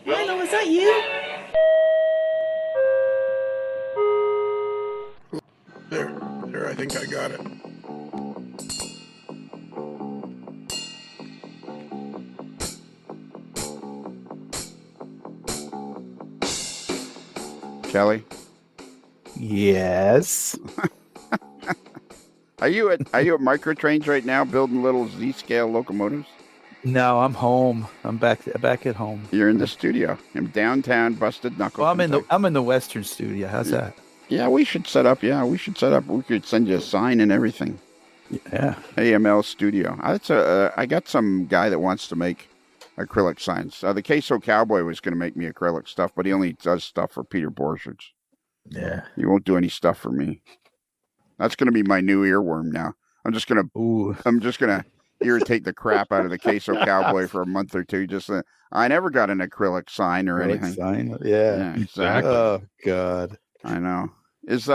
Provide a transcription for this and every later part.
Milo, is that you? There, I think I got it. Kelly? Yes. Are you at Microtrains right now building little Z-scale locomotives? No, I'm home. I'm back at home. You're in the studio. I'm downtown, busted knuckle. Well, I'm in the Western studio. How's that? Yeah, we should set up. We could send you a sign and everything. Yeah. AML studio. I got some guy that wants to make acrylic signs. The Queso Cowboy was going to make me acrylic stuff, but he only does stuff for Peter Borchardt. Yeah. He won't do any stuff for me. That's going to be my new earworm now. I'm just going to irritate the crap out of the Queso Cowboy for a month or two. I never got an acrylic sign or anything. Sign? Yeah, exactly. Oh God, I know. Is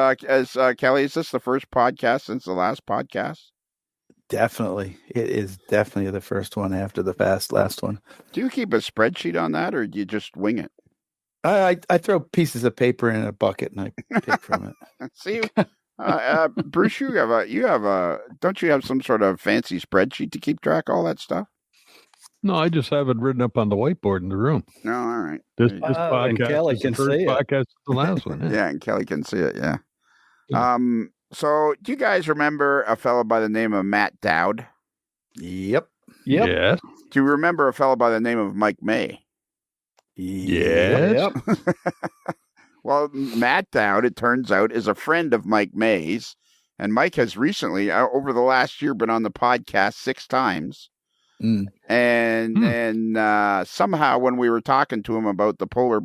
Kelly? Is this the first podcast since the last podcast? Definitely, it is definitely the first one after the last one. Do you keep a spreadsheet on that, or do you just wing it? I throw pieces of paper in a bucket and I pick from it. See. Bruce, don't you have some sort of fancy spreadsheet to keep track of all that stuff? No, I just have it written up on the whiteboard in the room. No, all right. This podcast and Kelly can see it. Podcast is the last one. Yeah. Yeah, and Kelly can see it. Yeah. So do you guys remember a fellow by the name of Matt Dowd? Yep. Yes. Do you remember a fellow by the name of Mike May? Yes. Yep. Well, Matt Dowd, it turns out, is a friend of Mike May's. And Mike has recently, over the last year, been on the podcast 6 times. And somehow when we were talking to him about the Polar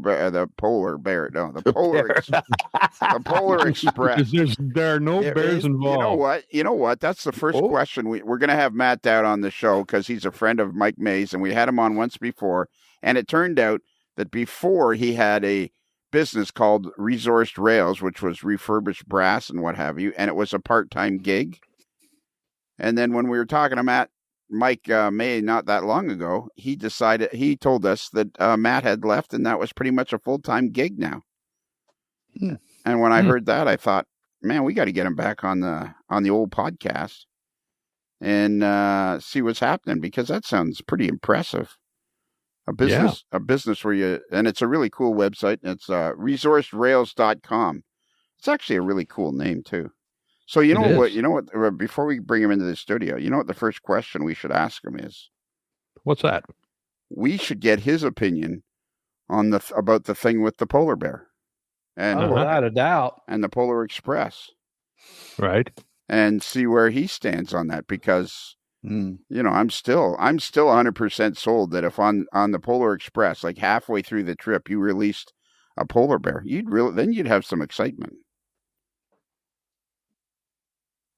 Express. There are no bears involved. You know what? That's the first question. We're going to have Matt Dowd on the show because he's a friend of Mike May's, and we had him on once before. And it turned out that before he had a business called Resourced Rails, which was refurbished brass and what have you, and it was a part-time gig. And then when we were talking to Mike May not that long ago, he told us that Matt had left, and that was pretty much a full-time gig now. And when I heard that, I thought, man, we got to get him back on the old podcast and see what's happening, because that sounds pretty impressive. A business where and it's a really cool website. It's resourcerails.com. It's actually a really cool name too. So you know what, before we bring him into the studio, you know what the first question we should ask him is? What's that? We should get his opinion on about the thing with the polar bear. And without a doubt. And the Polar Express. Right. And see where he stands on that, because I'm still 100% sold that if on the Polar Express, like halfway through the trip, you released a polar bear, then you'd have some excitement,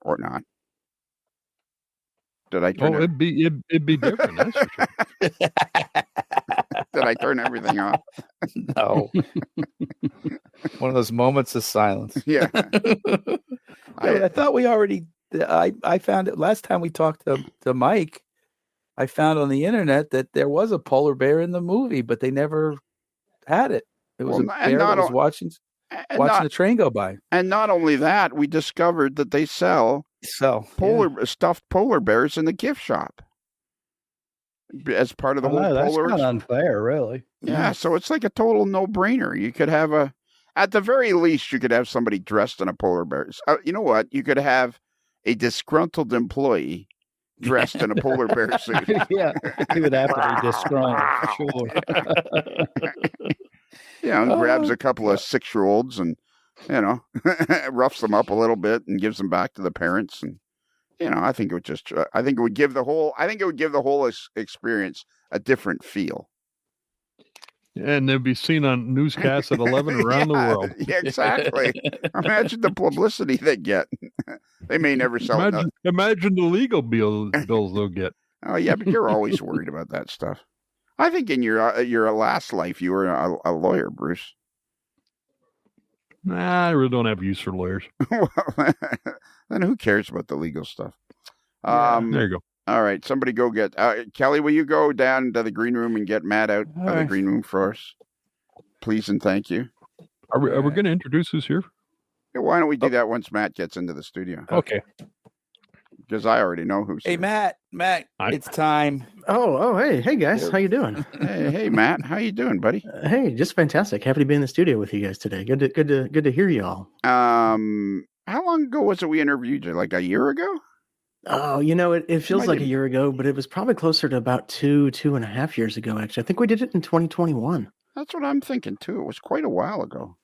or not? Did I turn? It'd be different. That's for sure. Did I turn everything off? No. One of those moments of silence. Yeah. I thought we already. I found it last time we talked to Mike. I found on the internet that there was a polar bear in the movie, but they never had it. It was a bear that was watching the train go by. And not only that, we discovered that they sell stuffed polar bears in the gift shop as part of the whole polar. That's not unfair, really. Yeah, so it's like a total no-brainer. You could have at the very least, you could have somebody dressed in a polar bear. You know what? You could have a disgruntled employee dressed in a polar bear suit. Yeah, he would have to be disgruntled, for sure. Grabs a couple of 6-year-olds and, roughs them up a little bit and gives them back to the parents. And, I think it would give the whole experience a different feel. And they'd be seen on newscasts at 11 around the world. Yeah, exactly. Imagine the publicity they get. They may never sell it. Imagine the legal bills they'll get. Oh, yeah, but you're always worried about that stuff. I think in your last life, you were a lawyer, Bruce. Nah, I really don't have use for lawyers. then who cares about the legal stuff? There you go. All right, somebody go get Kelly. Will you go down to the green room and get Matt out of the green room for us, please and thank you. Are we going to introduce who's here? Yeah, why don't we do that once Matt gets into the studio? Okay. Because I already know who's here. Matt, it's time. Hey guys, how you doing? Hey, Matt, how you doing, buddy? Hey, just fantastic. Happy to be in the studio with you guys today. Good to hear you all. How long ago was it we interviewed you? Like a year ago? Oh, it feels like a year ago, but it was probably closer to about 2.5 years ago. Actually, I think we did it in 2021. That's what I'm thinking too. It was quite a while ago.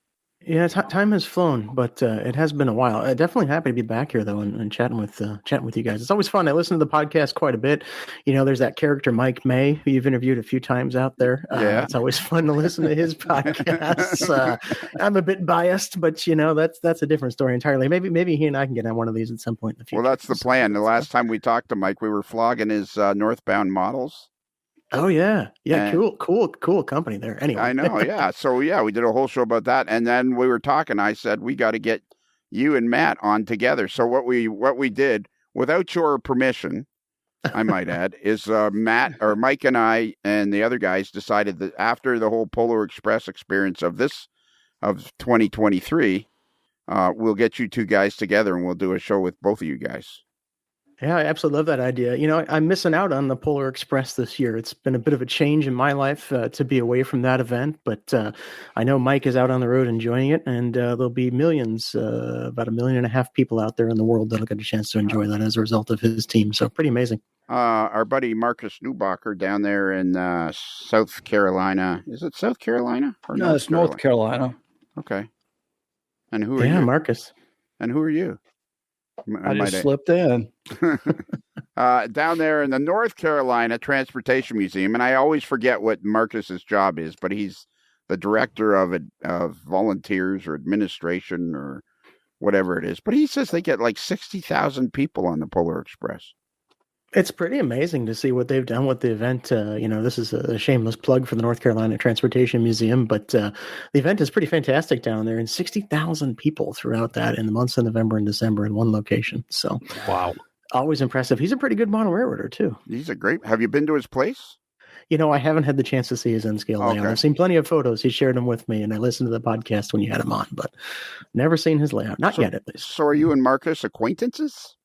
Yeah, time has flown, but it has been a while. Definitely happy to be back here though, and chatting with you guys. It's always fun. I listen to the podcast quite a bit. There's that character Mike May, who you've interviewed a few times out there. It's always fun to listen to his podcasts. I'm a bit biased, but that's a different story entirely. Maybe he and I can get on one of these at some point in the future. Well, that's the plan. The last time we talked to Mike, we were flogging his northbound models. Oh yeah. Cool company there. Anyway, I know. Yeah. So we did a whole show about that, and then we were talking. I said we got to get you and Matt on together. So what we did without your permission, I might add, is Matt or Mike and I and the other guys decided that after the whole Polar Express experience of 2023, we'll get you two guys together and we'll do a show with both of you guys. Yeah, I absolutely love that idea. I'm missing out on the Polar Express this year. It's been a bit of a change in my life to be away from that event, but I know Mike is out on the road enjoying it, and there'll be millions, about 1.5 million people out there in the world that'll get a chance to enjoy that as a result of his team. So pretty amazing. Our buddy Marcus Newbacher down there in South Carolina. Is it South Carolina? Or no, it's North Carolina. Okay. And who are you? Yeah, Marcus. And who are you? I just slipped in. Down there in the North Carolina Transportation Museum, and I always forget what Marcus's job is, but he's the director of volunteers or administration or whatever it is. But he says they get like 60,000 people on the Polar Express. It's pretty amazing to see what they've done with the event. This is a shameless plug for the North Carolina Transportation Museum, but the event is pretty fantastic down there, and 60,000 people throughout that in the months of November and December in one location. So, wow, always impressive. He's a pretty good model railroader too. He's a great. Have you been to his place? I haven't had the chance to see his N-scale layout. I've seen plenty of photos. He shared them with me, and I listened to the podcast when you had him on, but never seen his layout. Not yet, at least. So, are you and Marcus acquaintances?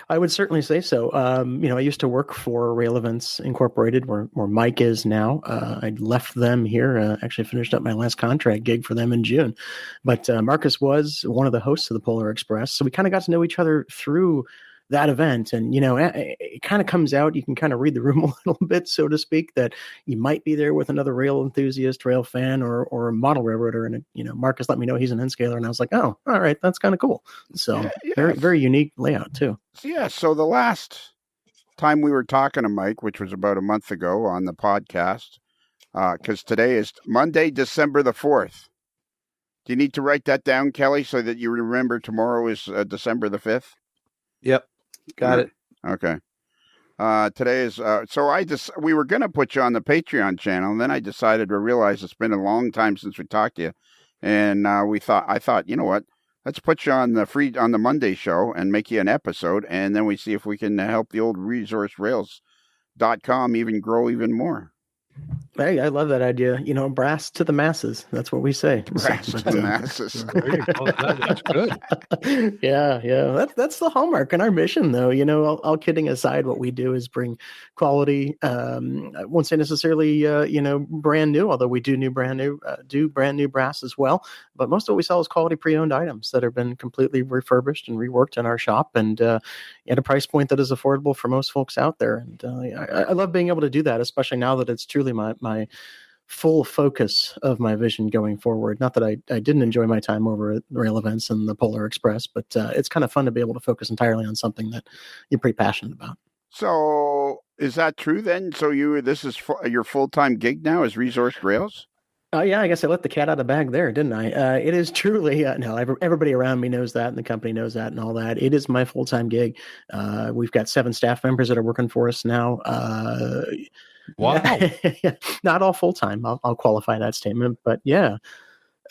I would certainly say so. I used to work for Rail Events Incorporated, where Mike is now. I left them here, actually finished up my last contract gig for them in June. But Marcus was one of the hosts of the Polar Express. So we kind of got to know each other through that event. And, it kind of comes out, you can kind of read the room a little bit, so to speak, that you might be there with another rail enthusiast, rail fan, or a model railroader. And, Marcus let me know he's an N-scaler. And I was like, oh, all right, that's kind of cool. So very, very unique layout too. Yeah. So the last time we were talking to Mike, which was about a month ago on the podcast, because today is Monday, December the 4th. Do you need to write that down, Kelly, so that you remember tomorrow is December the 5th? Yep. Got it. Okay. Today is we were going to put you on the Patreon channel, and then I decided to realize it's been a long time since we talked to you, and I thought, you know what? Let's put you on the Monday show and make you an episode, and then we see if we can help the old resourcerails.com even grow even more. Hey, I love that idea. Brass to the masses. That's what we say. Brass to the masses. That's good. Yeah. That's the hallmark in our mission, though. All kidding aside, what we do is bring quality. I won't say necessarily, brand new, although we do brand new brass as well. But most of what we sell is quality pre-owned items that have been completely refurbished and reworked in our shop, and at a price point that is affordable for most folks out there. And I love being able to do that, especially now that it's truly my full focus of my vision going forward. Not that I didn't enjoy my time over at Rail Events and the Polar Express, but it's kind of fun to be able to focus entirely on something that you're pretty passionate about. So is that true then? So this is your full-time gig now is Resource Rails? Oh, yeah, I guess I let the cat out of the bag there, didn't I? It is truly, everybody around me knows that, and the company knows that and all that. It is my full-time gig. We've got 7 staff members that are working for us now. Wow. Not all full-time. I'll qualify that statement, but yeah.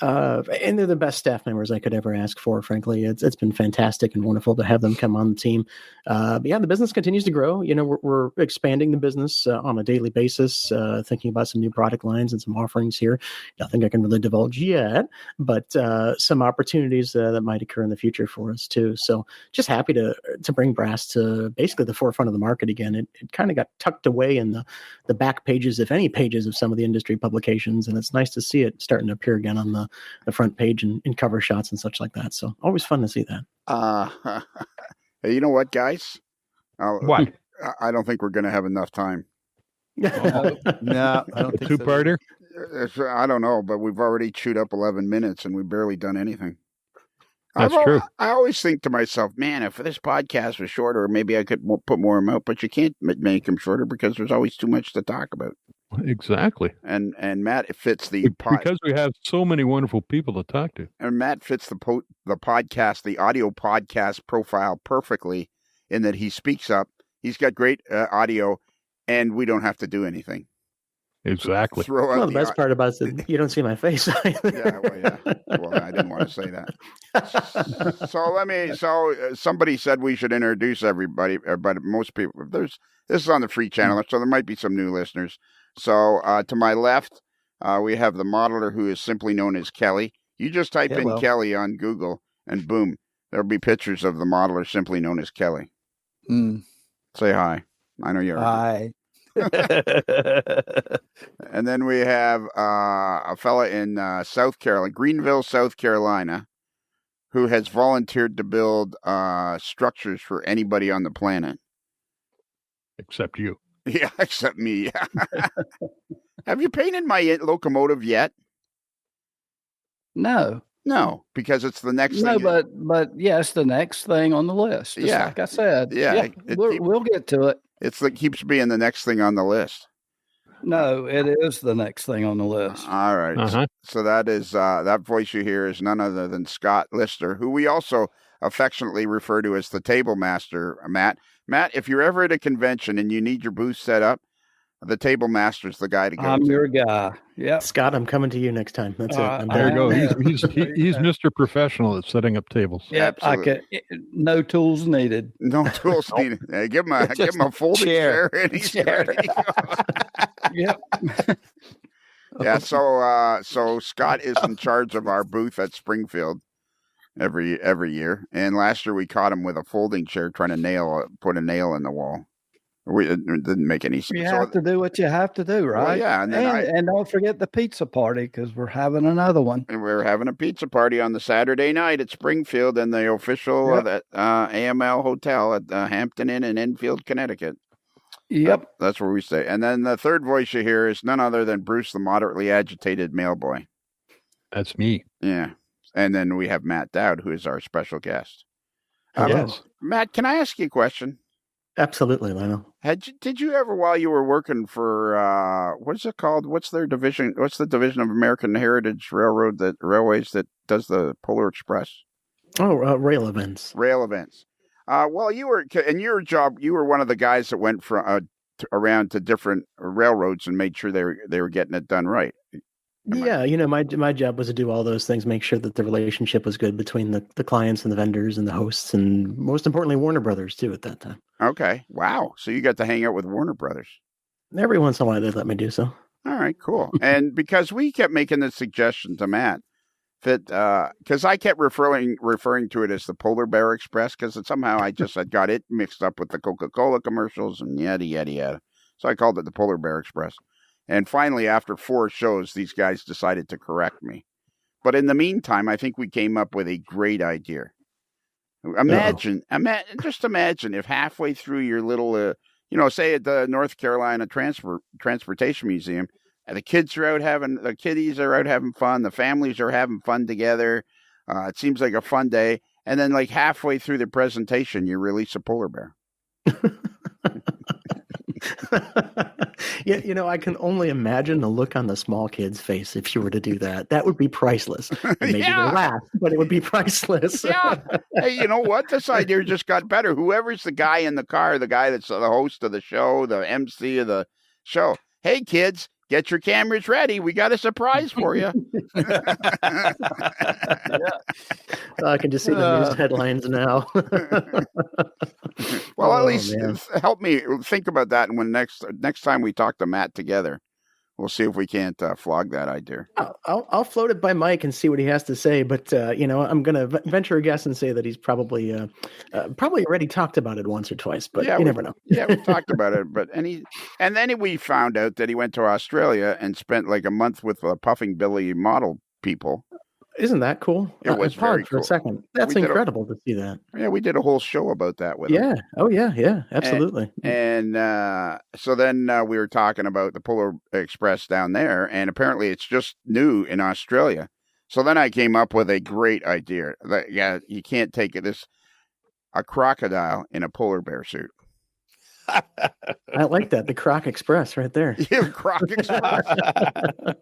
And they're the best staff members I could ever ask for, frankly. It's been fantastic and wonderful to have them come on the team. But yeah, the business continues to grow. We're expanding the business on a daily basis, thinking about some new product lines and some offerings here. Nothing I can really divulge yet, but some opportunities that might occur in the future for us too. So just happy to bring brass to basically the forefront of the market again. It kind of got tucked away in the back pages, if any pages, of some of the industry publications, and it's nice to see it starting to appear again on the front page and in cover shots and such like that. So always fun to see that. You know what, guys? What? I don't think we're going to have enough time. No, I don't think Two-parter? I don't know, but we've already chewed up 11 minutes and we've barely done anything. That's true. I always think to myself, man, if this podcast was shorter, maybe I could put more of them out, but you can't make them shorter because there's always too much to talk about. Exactly. And Matt fits the because we have so many wonderful people to talk to. And Matt fits the podcast, the audio podcast profile perfectly in that he speaks up. He's got great audio, and we don't have to do anything. Exactly. The best part about it is you don't see my face. Yeah. Well, I didn't want to say that. So somebody said we should introduce everybody, but most people, this is on the free channel, so there might be some new listeners. So to my left, we have the modeler who is simply known as Kelly. You just type in Kelly on Google, and boom, there'll be pictures of the modeler simply known as Kelly. Say hi. I know you're. Hi. And then we have a fella in South Carolina, Greenville, South Carolina, who has volunteered to build structures for anybody on the planet. Except you. Yeah, except me. Have you painted my locomotive yet? No, because it's the next thing. No, but yes, the next thing on the list. Just like I said. Yeah, we'll get to it. It's like keeps being the next thing on the list. No, it is the next thing on the list. All right. Uh-huh. So that is that voice you hear is none other than Scott Lister, who we also affectionately refer to as the Table Master, Matt. Matt, if you're ever at a convention and you need your booth set up, the Table Master's the guy to go I'm to. your guy. Yeah, Scott, I'm coming to you next time. That's it. There you go. He's Mr. Professional at setting up tables. Yeah, no tools needed. No tools needed. Hey, give him a folding chair and he's ready to go. Yep. Yeah. So Scott is in charge of our booth at Springfield every year, and last year we caught him with a folding chair trying to put a nail in the wall. It didn't make any sense. You have to do what you have to do, right? Well, yeah, and don't forget the pizza party because we're having another one. And we're having a pizza party on the Saturday night at Springfield in the official AML hotel at Hampton Inn in Enfield, Connecticut. Yep, that's where we stay. And then the third voice you hear is none other than Bruce, the moderately agitated mailboy. That's me. Yeah, and then we have Matt Dowd, who is our special guest. Yes, Matt, can I ask you a question? Absolutely, Lionel. Did you ever, while you were working for what is it called? What's their division? What's the division of American Heritage Railways that does the Polar Express? Oh, rail events. Rail events. Well, you were in your job. You were one of the guys that went around to different railroads and made sure they were getting it done right. Yeah, my job was to do all those things, make sure that the relationship was good between the clients and the vendors and the hosts, and most importantly, Warner Brothers too at that time. Okay, wow. So you got to hang out with Warner Brothers. Every once in a while, they let me do so. All right, cool. And because we kept making the suggestion to Matt that because I kept referring to it as the Polar Bear Express because somehow I got it mixed up with the Coca-Cola commercials and yada yada yada. So I called it the Polar Bear Express. And finally, after 4 shows, these guys decided to correct me. But in the meantime, I think we came up with a great idea. Imagine if halfway through your little, say at the North Carolina Transportation Museum, the kiddies are out having fun, the families are having fun together. It seems like a fun day. And then like halfway through the presentation, you release a polar bear. Yeah, I can only imagine the look on the small kid's face if you were to do that. That would be priceless. And maybe they'll laugh, but it would be priceless. Yeah. Hey, you know what? This idea just got better. Whoever's the guy in the car, the guy that's the host of the show, the MC of the show. Hey, kids, get your cameras ready. We got a surprise for you. I can just see the news headlines now. Well, at least help me think about that. And when next time we talk to Matt together, we'll see if we can't flog that idea. I'll float it by Mike and see what he has to say. But I'm going to venture a guess and say that he's probably already talked about it once or twice. But you never know. Yeah, we talked about it. But and then we found out that he went to Australia and spent like a month with Puffing Billy model people. Isn't that cool? It was very cool. For a second. That's incredible to see that. Yeah, we did a whole show about that with him. Oh, yeah, absolutely. And so then we were talking about the Polar Express down there, and apparently it's just new in Australia. So then I came up with a great idea. You can't take a crocodile in a polar bear suit. I like that. The Croc Express right there. Yeah, Croc Express.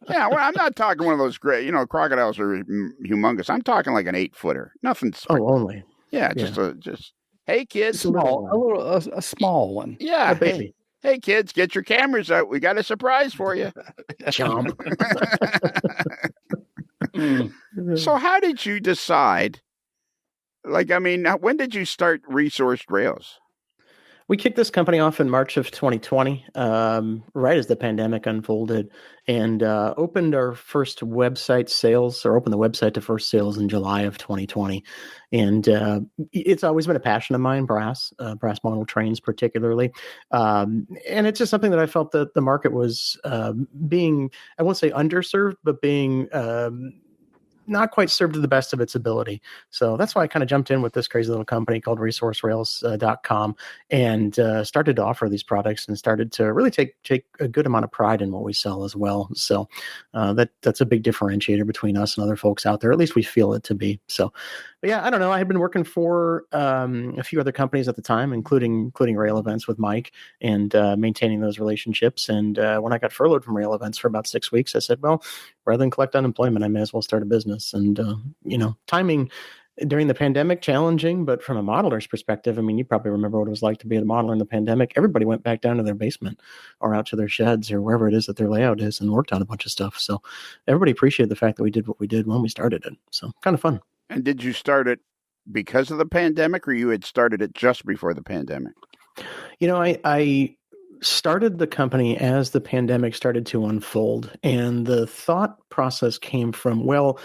Yeah, well, I'm not talking one of those great, crocodiles are humongous. I'm talking like an 8-footer. Nothing. Only. Yeah, just hey kids. A small one. Yeah. Hey kids, get your cameras out. We got a surprise for you. Chomp. So how did you decide? When did you start Resourced Rails? We kicked this company off in March of 2020, right as the pandemic unfolded, and opened our first website sales, or opened the website to first sales in July of 2020. And it's always been a passion of mine, brass model trains particularly. And it's just something that I felt that the market was being, I won't say underserved, but being not quite served to the best of its ability. So that's why I kind of jumped in with this crazy little company called resourcerails.com and started to offer these products and started to really take a good amount of pride in what we sell as well. So that's a big differentiator between us and other folks out there. At least we feel it to be. So, but yeah, I don't know. I had been working for a few other companies at the time, including Rail Events with Mike, and maintaining those relationships. And when I got furloughed from Rail Events for about 6 weeks, I said, well, rather than collect unemployment, I may as well start a business. And, timing during the pandemic, challenging, but from a modeler's perspective, you probably remember what it was like to be a modeler in the pandemic. Everybody went back down to their basement or out to their sheds or wherever it is that their layout is and worked on a bunch of stuff. So everybody appreciated the fact that we did what we did when we started it. So kind of fun. And did you start it because of the pandemic, or you had started it just before the pandemic? I started the company as the pandemic started to unfold, and the thought process came from, well,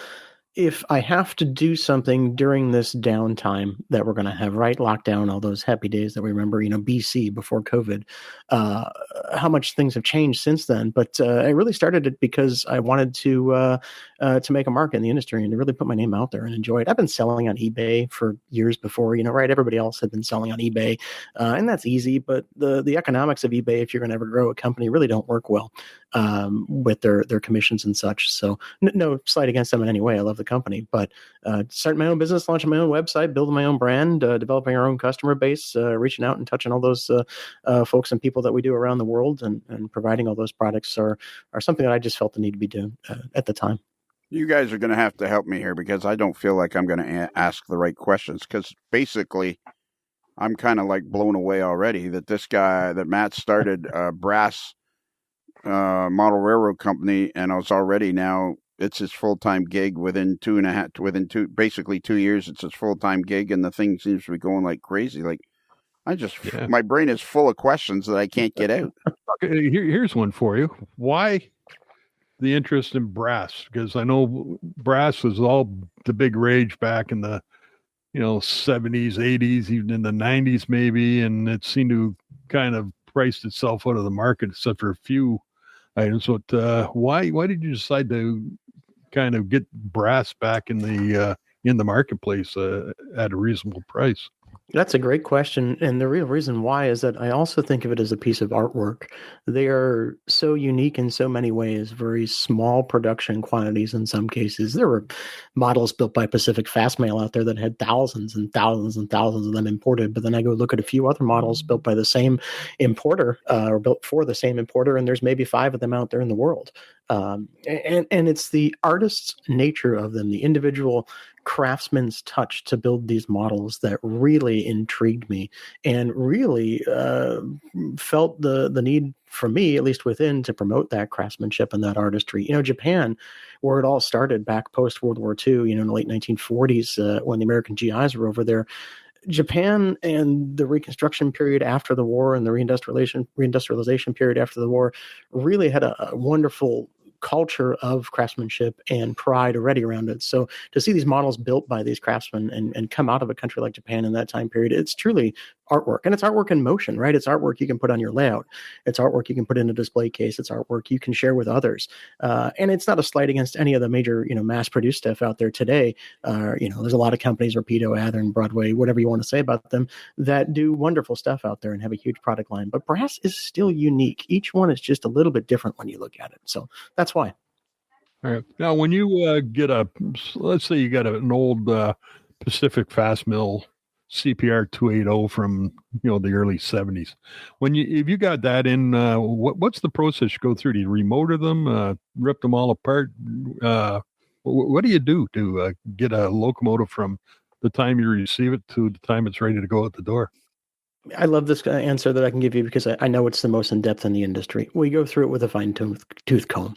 if I have to do something during this downtime that we're going to have, right? Lockdown, all those happy days that we remember, BC before COVID, how much things have changed since then. But I really started it because I wanted to make a mark in the industry and to really put my name out there and enjoy it. I've been selling on eBay for years before, right? Everybody else had been selling on eBay, and that's easy. But the economics of eBay, if you're going to ever grow a company, really don't work well with their commissions and such. So no slight against them in any way. I love the company, but starting my own business, launching my own website, building my own brand, developing our own customer base, reaching out and touching all those folks and people that we do around the world, and providing all those products are something that I just felt the need to be doing at the time. You guys are going to have to help me here, because I don't feel like I'm going to ask the right questions, because basically I'm kind of like blown away already that Matt started a brass model railroad company, and it's his full-time gig within 2 years. It's his full-time gig, and the thing seems to be going like crazy. Like my brain is full of questions that I can't get out. Here's one for you. Why the interest in brass? Because I know brass was all the big rage back in the 70s, 80s, even in the 90s maybe, and it seemed to kind of priced itself out of the market except for a few items. But why did you decide to kind of get brass back in the marketplace at a reasonable price? That's a great question. And the real reason why is that I also think of it as a piece of artwork. They are so unique in so many ways, very small production quantities in some cases. There were models built by Pacific Fastmail out there that had thousands and thousands and thousands of them imported. But then I go look at a few other models built by the same importer or built for the same importer, and there's maybe 5 of them out there in the world. And it's the artist's nature of them, the individual craftsman's touch to build these models that really intrigued me and really felt the need for me, at least within, to promote that craftsmanship and that artistry. Japan, where it all started back post World War II, in the late 1940s, when the American GIs were over there. Japan and the Reconstruction period after the war and the reindustrialization period after the war really had a wonderful culture of craftsmanship and pride already around it. So to see these models built by these craftsmen and come out of a country like Japan in that time period, it's truly artwork. And it's artwork in motion, right? It's artwork you can put on your layout. It's artwork you can put in a display case. It's artwork you can share with others. And it's not a slight against any of the major, mass-produced stuff out there today. There's a lot of companies, Rapido, Athearn, Broadway, whatever you want to say about them, that do wonderful stuff out there and have a huge product line. But brass is still unique. Each one is just a little bit different when you look at it. So that's why. All right. Now, when you let's say you got an old Pacific Fast Mill CPR 280 from the early 70s, if you got that in, what's the process you go through? Do you remotor them, rip them all apart? What do you do to get a locomotive from the time you receive it to the time it's ready to go out the door? I love this answer that I can give you because I know it's the most in-depth in the industry. We go through it with a fine-tooth comb.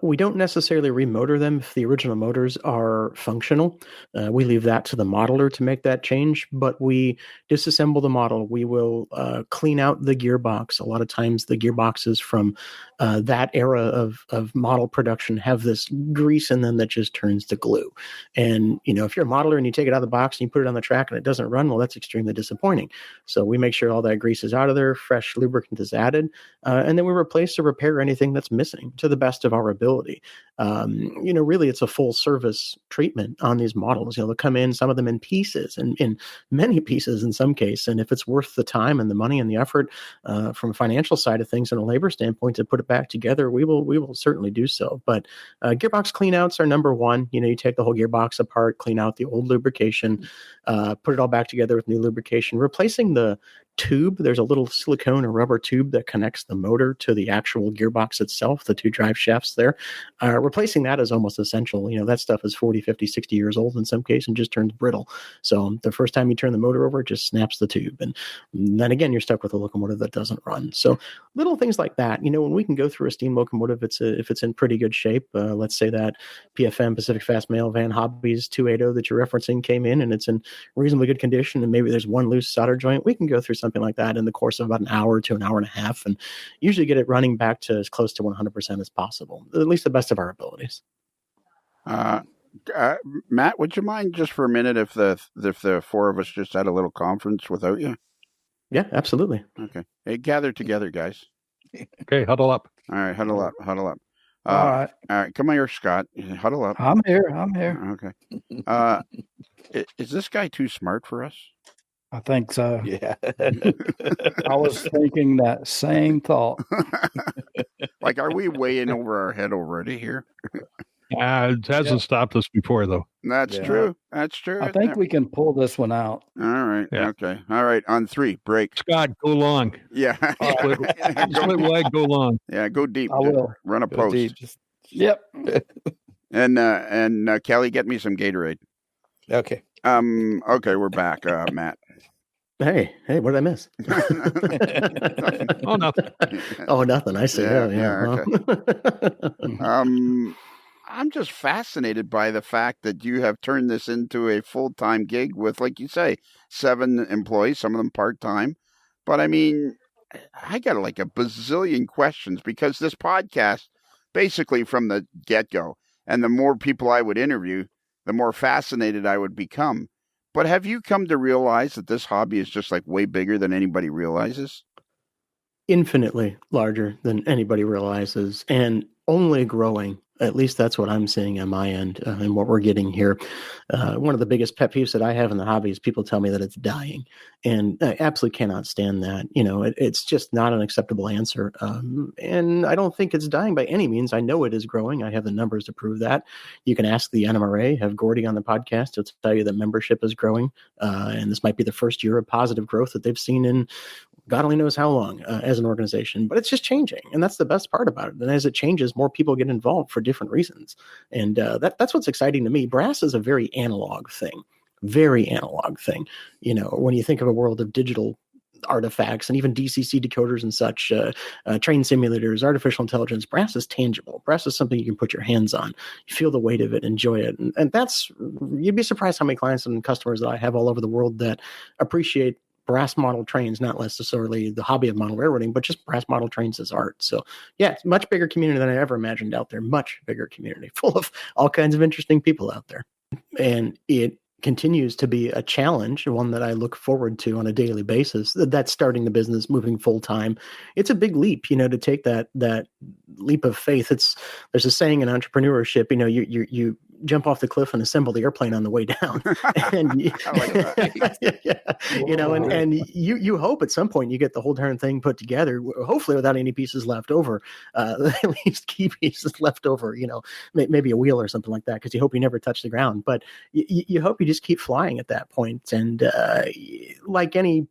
We don't necessarily remotor them if the original motors are functional. We leave that to the modeler to make that change, but we disassemble the model. We will clean out the gearbox. A lot of times the gearboxes from that era of model production have this grease in them that just turns to glue. And, if you're a modeler and you take it out of the box and you put it on the track and it doesn't run, well, that's extremely disappointing. So we make sure all that grease is out of there, fresh lubricant is added, and then we replace or repair anything that's missing to the best of our ability. Really, it's a full service treatment on these models. They'll come in, some of them in pieces, and in many pieces in some case. And if it's worth the time and the money and the effort from a financial side of things and a labor standpoint to put it back together, we will certainly do so. But gearbox cleanouts are number one. You take the whole gearbox apart, clean out the old lubrication, put it all back together with new lubrication, replacing the tube. There's a little silicone or rubber tube that connects the motor to the actual gearbox itself, the two drive shafts there. Replacing that is almost essential. That stuff is 40, 50, 60 years old in some cases and just turns brittle. So the first time you turn the motor over, it just snaps the tube. And then again, you're stuck with a locomotive that doesn't run. So little things like that. When we can go through a steam locomotive, if it's in pretty good shape, let's say that PFM, Pacific Fast Mail, Van Hobby's 280 that you're referencing came in and it's in reasonably good condition and maybe there's one loose solder joint, we can go through something like that in the course of about an hour to an hour and a half and usually get it running back to as close to 100% as possible, at least the best of our abilities. Matt, would you mind just for a minute if the four of us just had a little conference without you? Yeah, absolutely. Okay. Hey, gather together, guys. Okay, huddle up. All right, huddle up. All right. All right, come here, Scott. Huddle up. I'm here. Okay. Is this guy too smart for us? I think so. Yeah. I was thinking that same thought. Like, are we way in over our head already here? It hasn't stopped us before, though. That's true. That's true. I think we can pull this one out. All right. Yeah. Okay. All right. On 3, break. Scott, go long. Yeah. Split wide, go long. Yeah. Go deep. I will. Run a post. Yep. And Kelly, get me some Gatorade. Okay. Okay, we're back, Matt. Hey, what did I miss? Oh, nothing. Oh, nothing. I see. Yeah, okay. I'm just fascinated by the fact that you have turned this into a full-time gig with, like you say, 7 employees, some of them part-time. But I mean, I got like a bazillion questions because this podcast, basically from the get-go, and the more people I would interview, the more fascinated I would become. But have you come to realize that this hobby is just like way bigger than anybody realizes? Infinitely larger than anybody realizes and only growing. At least that's what I'm seeing on my end and what we're getting here. One of the biggest pet peeves that I have in the hobby is people tell me that it's dying. And I absolutely cannot stand that. It's just not an acceptable answer. And I don't think it's dying by any means. I know it is growing. I have the numbers to prove that. You can ask the NMRA, have Gordy on the podcast. He'll tell you that membership is growing. And this might be the first year of positive growth that they've seen in, God only knows how long as an organization, but it's just changing. And that's the best part about it. And as it changes, more people get involved for different reasons. And that's what's exciting to me. Brass is a very analog thing, very analog thing. When you think of a world of digital artifacts and even DCC decoders and such, train simulators, artificial intelligence, brass is tangible. Brass is something you can put your hands on. You feel the weight of it, enjoy it. And you'd be surprised how many clients and customers that I have all over the world that appreciate brass model trains, not necessarily the hobby of model railroading, but just brass model trains as art. So yeah, it's a much bigger community than I ever imagined out there. Much bigger community full of all kinds of interesting people out there. And it continues to be a challenge, one that I look forward to on a daily basis. That's starting the business, moving full time. It's a big leap, to take that leap of faith. There's a saying in entrepreneurship, you jump off the cliff and assemble the airplane on the way down. And I like that. and you hope at some point you get the whole darn thing put together, hopefully without any pieces left over, at least key pieces left over, maybe a wheel or something like that, because you hope you never touch the ground. But you hope you just keep flying at that point. And like any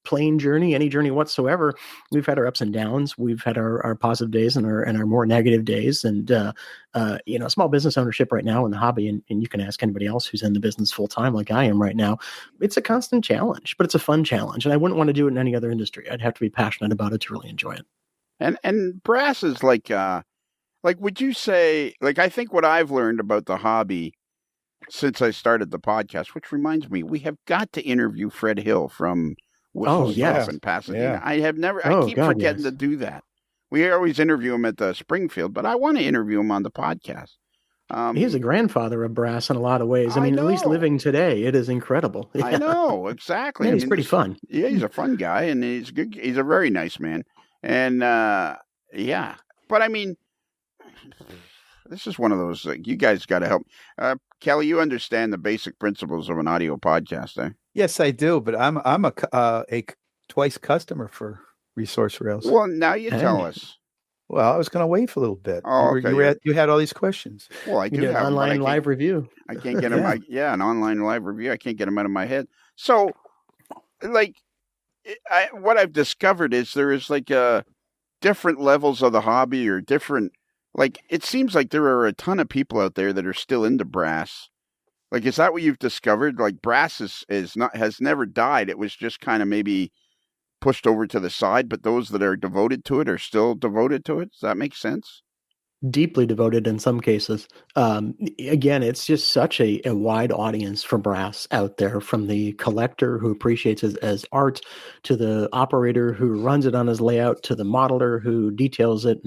plane journey, any journey whatsoever, we've had our ups and downs. We've had our positive days and our more negative days. And small business ownership right now in the hobby, and you can ask anybody else who's in the business full time like I am right now, it's a constant challenge, but it's a fun challenge. And I wouldn't want to do it in any other industry. I'd have to be passionate about it to really enjoy it. And brass is like would you say, I think what I've learned about the hobby since I started the podcast, which reminds me, we have got to interview Fred Hill from Whistle Stop in Pasadena. Yeah. I keep forgetting to do that. We always interview him at the Springfield, but I want to interview him on the podcast. He's a grandfather of brass in a lot of ways. I mean, at least living today, it is incredible. Yeah. I know, exactly. Yeah, he's pretty fun. Yeah, he's a fun guy, and he's good. He's a very nice man. And but I mean, this is one of those, you guys got to help. Kelly, you understand the basic principles of an audio podcast, eh? Yes, I do, but I'm a twice customer for Resource Rails. Well, now you tell us. Well, I was going to wait for a little bit. Oh, okay. You had all these questions. Well, I do have online live review. I can't get them. An online live review. I can't get them out of my head. So, what I've discovered is there is different levels of the hobby, or different. It seems like there are a ton of people out there that are still into brass. Is that what you've discovered? Brass has never died. It was just kind of maybe pushed over to the side, but those that are devoted to it are still devoted to it. Does that make sense? Deeply devoted in some cases. Again, it's just such a wide audience for brass out there, from the collector who appreciates it as art, to the operator who runs it on his layout, to the modeler who details it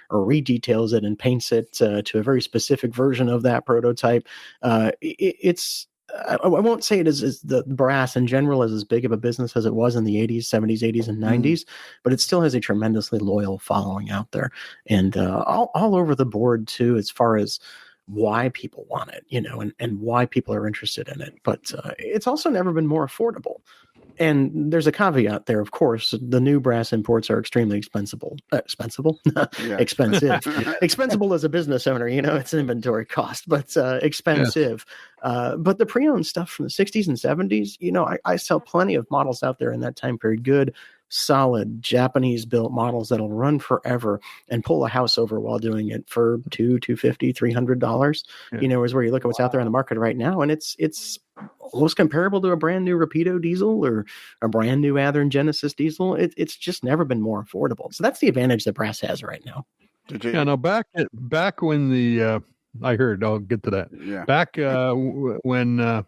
or redetails it and paints it to a very specific version of that prototype. I won't say it is the brass in general is as big of a business as it was in the 80s, 70s, 80s, and 90s, but it still has a tremendously loyal following out there, and all over the board too, as far as why people want it, and why people are interested in it. But it's also never been more affordable. And there's a caveat there, of course. The new brass imports are extremely expensive. Expensive as a business owner, it's an inventory cost, but expensive. Yes. But the pre-owned stuff from the 60s and 70s, I sell plenty of models out there in that time period. Good, solid Japanese-built models that'll run forever and pull a house over while doing it for $250, $300. Yeah. Is where you look at what's out there on the market right now, and it's almost comparable to a brand new Rapido diesel or a brand new Athearn Genesis diesel. It's just never been more affordable. So that's the advantage that brass has right now. Yeah, now back when the I heard, I'll get to that. Yeah. Back when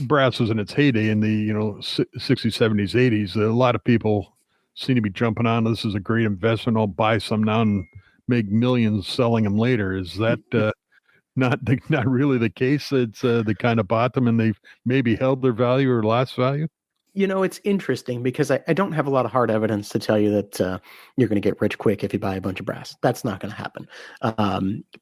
brass was in its heyday in the 60s, 70s, 80s, a lot of people seem to be jumping on. This is a great investment. I'll buy some now and make millions selling them later. Is that not really the case? It's they kind of bought them and they've maybe held their value or lost value. It's interesting because I don't have a lot of hard evidence to tell you that you're going to get rich quick if you buy a bunch of brass. That's not going to happen.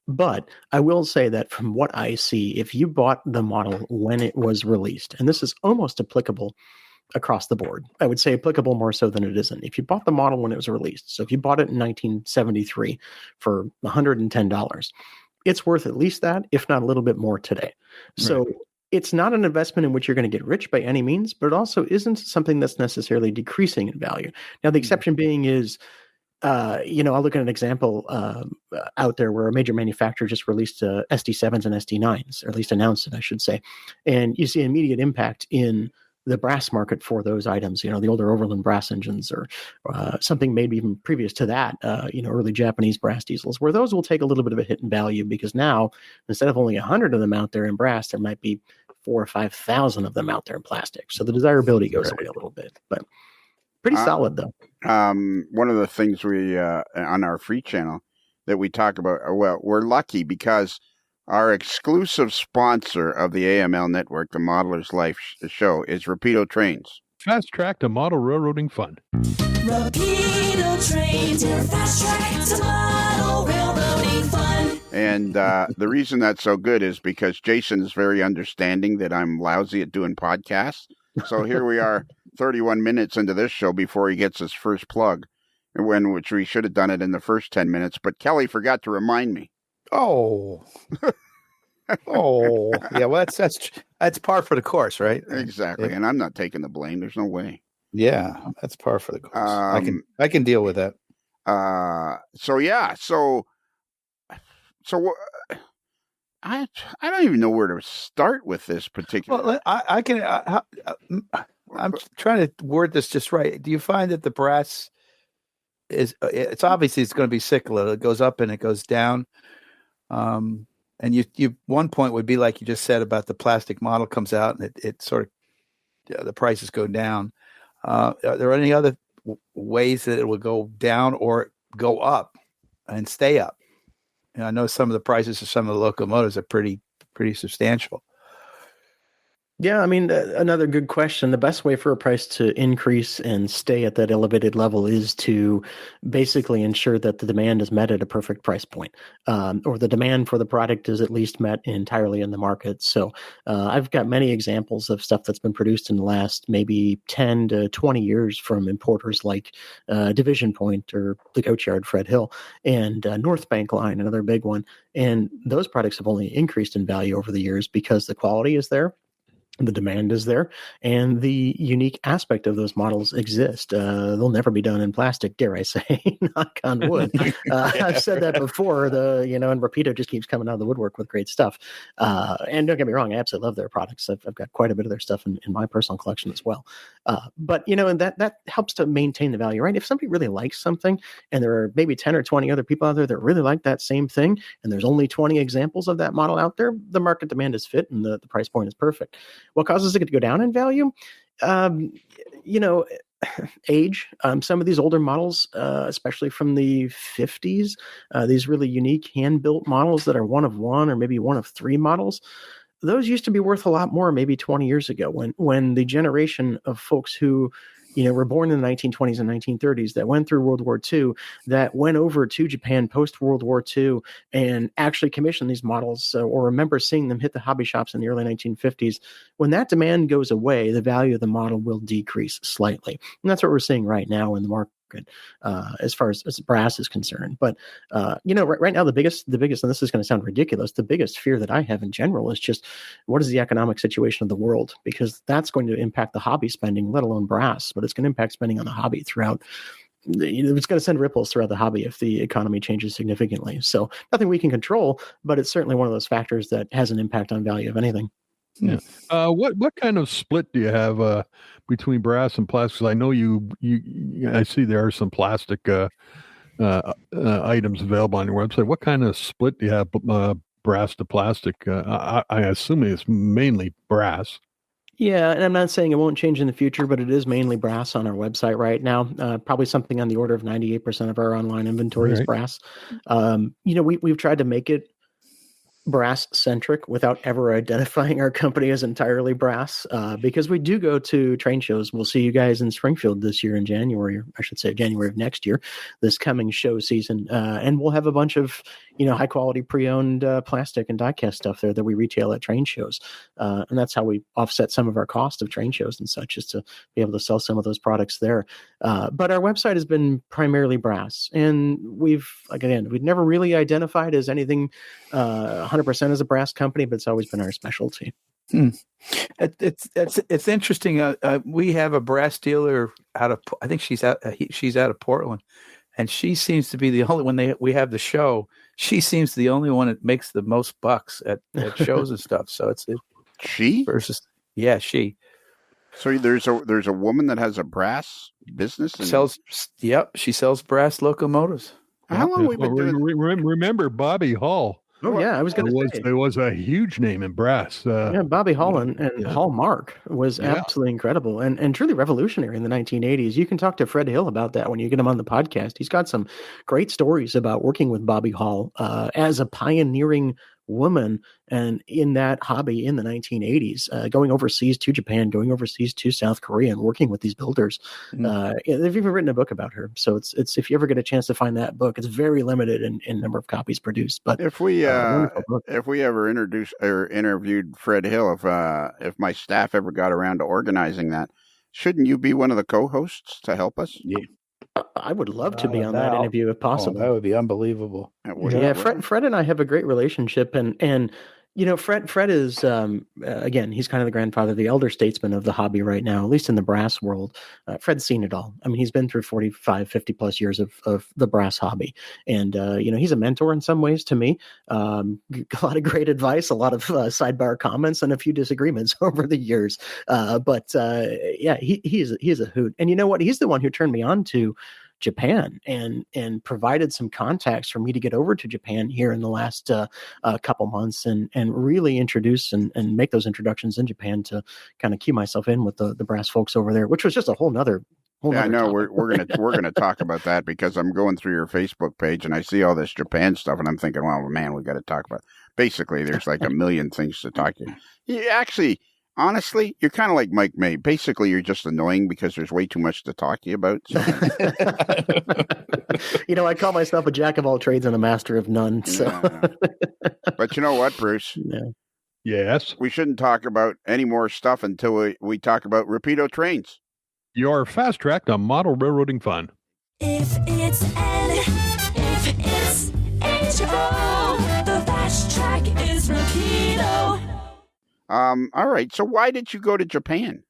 But I will say that from what I see, if you bought the model when it was released, and this is almost applicable across the board, I would say applicable more so than it isn't. If you bought the model when it was released, so if you bought it in 1973 for $110, it's worth at least that, if not a little bit more today. So it's not an investment in which you're going to get rich by any means, but it also isn't something that's necessarily decreasing in value. Now, the exception being is, I'll look at an example out there where a major manufacturer just released SD7s and SD9s, or at least announced it, I should say. And you see immediate impact in the brass market for those items, the older Overland brass engines, or something maybe even previous to that, early Japanese brass diesels, where those will take a little bit of a hit in value, because now, instead of only 100 of them out there in brass, there might be 4,000 or 5,000 of them out there in plastic. So the desirability goes away a little bit, but pretty solid though. One of the things we on our free channel that we talk about, we're lucky because our exclusive sponsor of the AML network, the Modeler's Life show, is Rapido Trains. Fast track to model railroading fun. Rapido Trains, your fast track to model railroading fun. And the reason that's so good is because Jason is very understanding that I'm lousy at doing podcasts. So here we are, 31 minutes into this show before he gets his first plug, which we should have done it in the first 10 minutes. But Kelly forgot to remind me. Oh, yeah. Well, that's par for the course, right? Exactly, and I'm not taking the blame. There's no way. Yeah, that's par for the course. I can deal with that. So I don't even know where to start with this particular. Well, I can. I'm trying to word this just right. Do you find that the brass it's obviously it's going to be cyclical. It goes up and it goes down. And you one point would be like you just said about the plastic model comes out and it sort of the prices go down. Are there any other ways that it will go down or go up and stay up? And I know some of the prices of some of the locomotives are pretty substantial. Yeah, I mean, another good question. The best way for a price to increase and stay at that elevated level is to basically ensure that the demand is met at a perfect price point, or the demand for the product is at least met entirely in the market. So I've got many examples of stuff that's been produced in the last maybe 10 to 20 years from importers like Division Point or the Coach Yard, Fred Hill, and North Bank Line, another big one. And those products have only increased in value over the years because the quality is there, the demand is there, and the unique aspect of those models exist. They'll never be done in plastic, dare I say, knock on wood. I've said that before, and Rapido just keeps coming out of the woodwork with great stuff. And don't get me wrong, I absolutely love their products. I've got quite a bit of their stuff in my personal collection as well. But, and that helps to maintain the value, right? If somebody really likes something, and there are maybe 10 or 20 other people out there that really like that same thing, and there's only 20 examples of that model out there, the market demand is fit and the price point is perfect. What causes it to go down in value? Age. Some of these older models, especially from the 50s, these really unique hand-built models that are one of one or maybe one of three models, those used to be worth a lot more maybe 20 years ago when the generation of folks who were born in the 1920s and 1930s that went through World War II, that went over to Japan post-World War II and actually commissioned these models or remember seeing them hit the hobby shops in the early 1950s. When that demand goes away, the value of the model will decrease slightly. And that's what we're seeing right now in the market. As far as brass is concerned. But, right now, the biggest, and this is going to sound ridiculous, the biggest fear that I have in general is just what is the economic situation of the world? Because that's going to impact the hobby spending, let alone brass, but it's going to impact spending on the hobby throughout. It's going to send ripples throughout the hobby if the economy changes significantly. So nothing we can control, but it's certainly one of those factors that has an impact on value of anything. Yeah. What kind of split do you have between brass and plastic? I know I see there are some plastic items available on your website. What kind of split do you have brass to plastic? I assume it's mainly brass. Yeah, and I'm not saying it won't change in the future, but it is mainly brass on our website right now. Probably something on the order of 98% of our online inventory is brass. We've tried to make it brass centric without ever identifying our company as entirely brass, because we do go to train shows. We'll see you guys in Springfield this year in January, or I should say January of next year, this coming show season. And we'll have a bunch of, high quality pre-owned plastic and die-cast stuff there that we retail at train shows. And that's how we offset some of our cost of train shows and such, is to be able to sell some of those products there. But our website has been primarily brass, and we've never really identified as anything 100% as a brass company, but it's always been our specialty. It's interesting. We have a brass dealer out of, I think she's out of Portland, and she seems to be the only, when we have the show, she seems the only one that makes the most bucks at shows and stuff. So it's she versus she. So there's a woman that has a brass business and sells. Yep, she sells brass locomotives. How long we been doing? Remember Bobby Hall? Oh yeah, I was going to say it was a huge name in brass. Bobby Hall and Hallmark was absolutely incredible and truly revolutionary in the 1980s. You can talk to Fred Hill about that when you get him on the podcast. He's got some great stories about working with Bobby Hall as a pioneering woman and in that hobby in the 1980s, going overseas to Japan, going overseas to South Korea, and working with these builders. They've even written a book about her. So it's if you ever get a chance to find that book, it's very limited in number of copies produced. But if we ever introduced or interviewed Fred Hill, if my staff ever got around to organizing that, shouldn't you be one of the co-hosts to help us? Yeah. I would love to be on that interview if possible. That would be unbelievable. Fred and I have a great relationship, and Fred is again, he's kind of the grandfather, the elder statesman of the hobby right now, at least in the brass world. Fred's seen it all. I mean, he's been through 45, 50 plus years of the brass hobby, and he's a mentor in some ways to me. A lot of great advice, a lot of sidebar comments, and a few disagreements over the years. He is a hoot, and you know what? He's the one who turned me on to Japan and provided some contacts for me to get over to Japan here in the last couple months and really introduce and make those introductions in Japan to kind of cue myself in with the brass folks over there, which was just a whole nother. I know we're gonna talk about that because I'm going through your Facebook page and I see all this Japan stuff and I'm thinking, well, man, we got to talk about it. Basically, there's like a million things to talk to. You actually. Honestly, you're kind of like Mike May. Basically, you're just annoying because there's way too much to talk to you about. So. I call myself a jack of all trades and a master of none. So. Yeah. But you know what, Bruce? Yeah. Yes. We shouldn't talk about any more stuff until we talk about Rapido trains. Your fast track to model railroading fun. If it's N, if it's H-O, the fast track is Rapido. All right. So why did you go to Japan?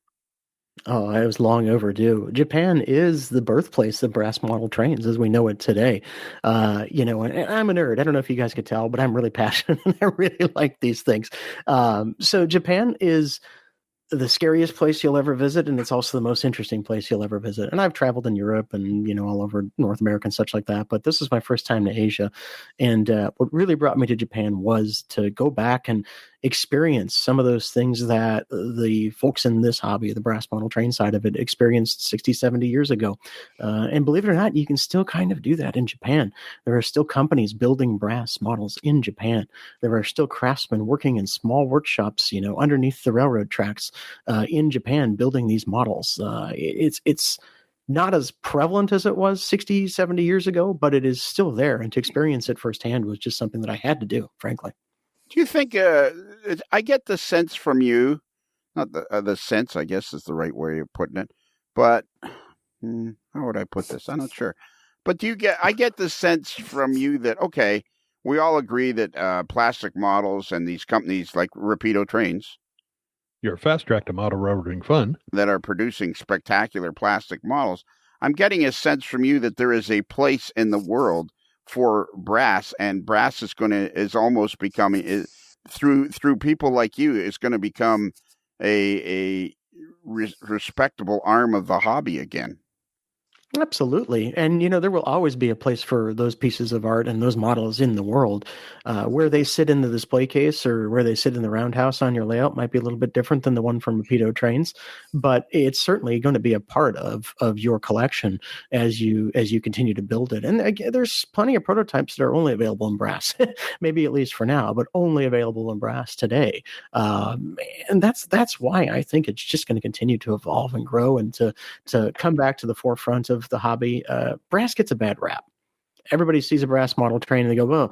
Oh, it was long overdue. Japan is the birthplace of brass model trains as we know it today. And I'm a nerd. I don't know if you guys could tell, but I'm really passionate and I really like these things. So Japan is the scariest place you'll ever visit, and it's also the most interesting place you'll ever visit. And I've traveled in Europe and all over North America and such like that, but this is my first time to Asia. And what really brought me to Japan was to go back and experience some of those things that the folks in this hobby, the brass model train side of it, experienced 60, 70 years ago. And believe it or not, you can still kind of do that in Japan. There are still companies building brass models in Japan. There are still craftsmen working in small workshops, underneath the railroad tracks in Japan building these models. It's not as prevalent as it was 60, 70 years ago, but it is still there. And to experience it firsthand was just something that I had to do, frankly. Do you think, I get the sense from you, not the sense, I guess is the right way of putting it, but how would I put this? I'm not sure. But I get the sense from you that, okay, we all agree that plastic models and these companies like Rapido Trains, your fast track to model railroading fun, that are producing spectacular plastic models, I'm getting a sense from you that there is a place in the world for brass, and brass is almost becoming through people like you is going to become a respectable arm of the hobby again. Absolutely. And, there will always be a place for those pieces of art and those models in the world. Where they sit in the display case or where they sit in the roundhouse on your layout might be a little bit different than the one from Rapido Trains, but it's certainly going to be a part of your collection as you continue to build it. And again, there's plenty of prototypes that are only available in brass, maybe at least for now, but only available in brass today. And that's why I think it's just going to continue to evolve and grow and to come back to the forefront of the hobby. Brass gets a bad rap. Everybody sees a brass model train and they go, oh,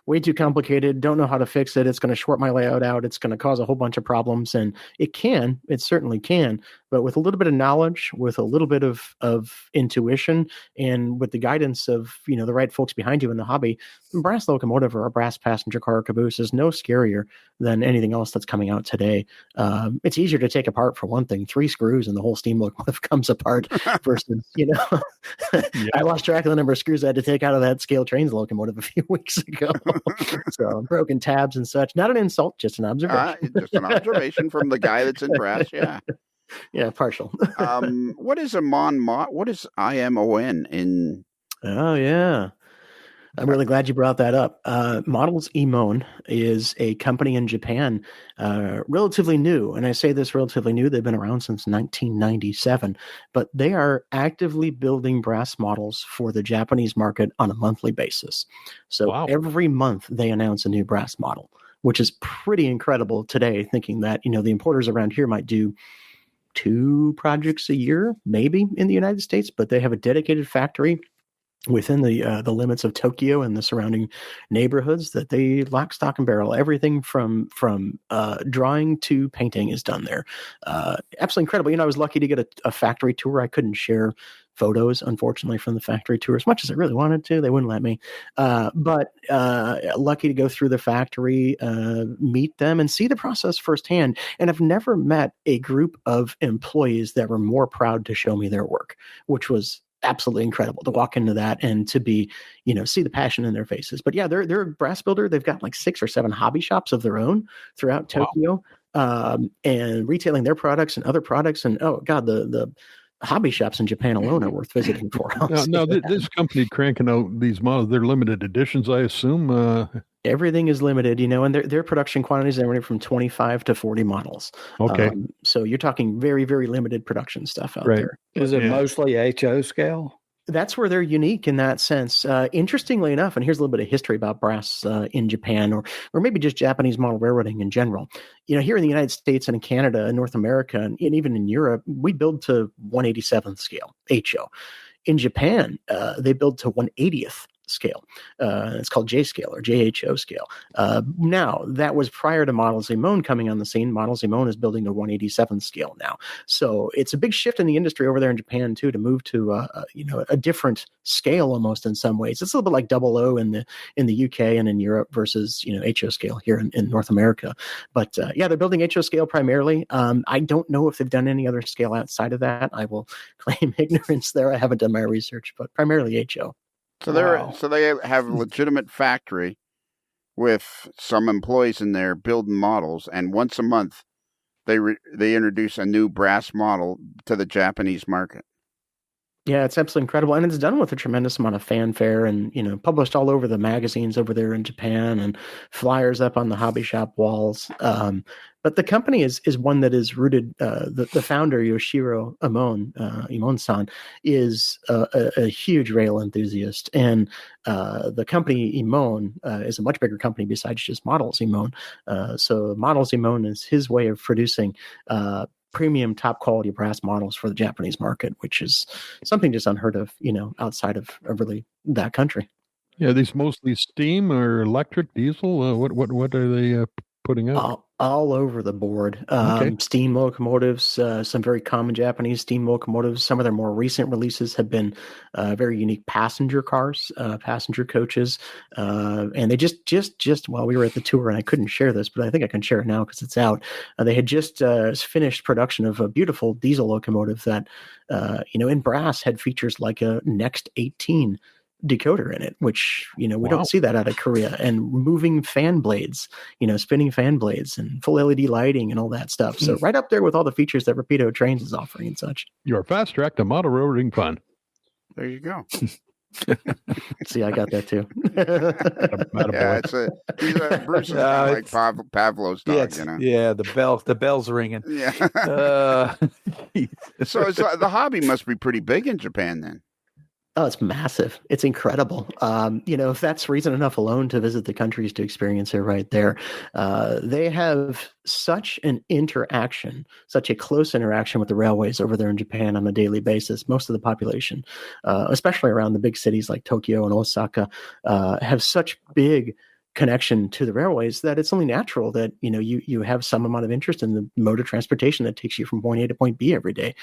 way too complicated. Don't know how to fix it. It's going to short my layout out. It's going to cause a whole bunch of problems. And it certainly can. but with a little bit of knowledge, with a little bit of intuition, and with the guidance of the right folks behind you in the hobby, a brass locomotive or a brass passenger car or caboose is no scarier than anything else that's coming out today. It's easier to take apart, for one thing. 3 screws and the whole steam locomotive comes apart versus I lost track of the number of screws I had to take out of that scale trains locomotive a few weeks ago. So broken tabs and such. Not an insult, just an observation. Just an observation from the guy that's in brass. Yeah. Yeah, partial. What is what is IMON in? Oh, yeah. I'm really glad you brought that up. Models Imon is a company in Japan, relatively new. And I say this relatively new. They've been around since 1997, but they are actively building brass models for the Japanese market on a monthly basis. So every month they announce a new brass model, which is pretty incredible today, thinking that, the importers around here might do 2 projects a year, maybe in the United States, but they have a dedicated factory within the limits of Tokyo and the surrounding neighborhoods that they lock, stock, and barrel. Everything from drawing to painting is done there. Absolutely incredible. I was lucky to get a factory tour. I couldn't share photos, unfortunately, from the factory tour as much as I really wanted to. They wouldn't let me. But lucky to go through the factory, meet them, and see the process firsthand. And I've never met a group of employees that were more proud to show me their work, which was absolutely incredible to walk into that and to be, see the passion in their faces. But yeah, they're a brass builder. They've got like 6 or 7 hobby shops of their own throughout Tokyo, and retailing their products and other products. And oh God, the hobby shops in Japan alone are worth visiting for. Now this company cranking out these models, they're limited editions, I assume. Everything is limited, and their production quantities are from 25 to 40 models. Okay. So you're talking very, very limited production stuff out there. Is it mostly HO scale? That's where they're unique in that sense. Interestingly enough, and here's a little bit of history about brass in Japan, or maybe just Japanese model railroading in general. Here in the United States and in Canada and North America, and even in Europe, we build to 1/87th scale, HO. In Japan, they build to 1/80th scale. It's called J scale or JHO scale. Now, that was prior to Models Imon coming on the scene. Models Imon is building to 1/87th scale now. So it's a big shift in the industry over there in Japan too, to move to a different scale almost in some ways. It's a little bit like 00 in the UK and in Europe versus HO scale here in North America. But they're building HO scale primarily. I don't know if they've done any other scale outside of that. I will claim ignorance there. I haven't done my research, but primarily HO. So they have a legitimate factory with some employees in there building models, and once a month they introduce a new brass model to the Japanese market. Yeah, it's absolutely incredible. And it's done with a tremendous amount of fanfare and, published all over the magazines over there in Japan and flyers up on the hobby shop walls. But the company is one that is rooted, the founder, Yoshiro Imon-san, is a huge rail enthusiast. And the company Imon is a much bigger company besides just Models Imon. So Models Imon is his way of producing premium top quality brass models for the Japanese market, which is something just unheard of, outside of really that country. Yeah, these mostly steam or electric, diesel. What are they putting out? All over the board. Okay. Steam locomotives, some very common Japanese steam locomotives. Some of their more recent releases have been very unique passenger cars, passenger coaches. And they just while we were at the tour, and I couldn't share this, but I think I can share it now because it's out. They had just finished production of a beautiful diesel locomotive that, in brass had features like a Next 18 decoder in it, which we don't see that out of Korea, and moving fan blades, spinning fan blades and full LED lighting and all that stuff. So right up there with all the features that Rapido Trains is offering and such. Your fast track to model railroading fun. There you go. See, I got that too. Bruce is like Pavlov's dog, Yeah, the bell's ringing. Yeah. So the hobby must be pretty big in Japan then. Oh, it's massive. It's incredible. If that's reason enough alone to visit the countries to experience it right there. They have such an interaction, such a close interaction with the railways over there in Japan on a daily basis. Most of the population, especially around the big cities like Tokyo and Osaka, have such big connection to the railways that it's only natural that you have some amount of interest in the mode of transportation that takes you from point A to point B every day.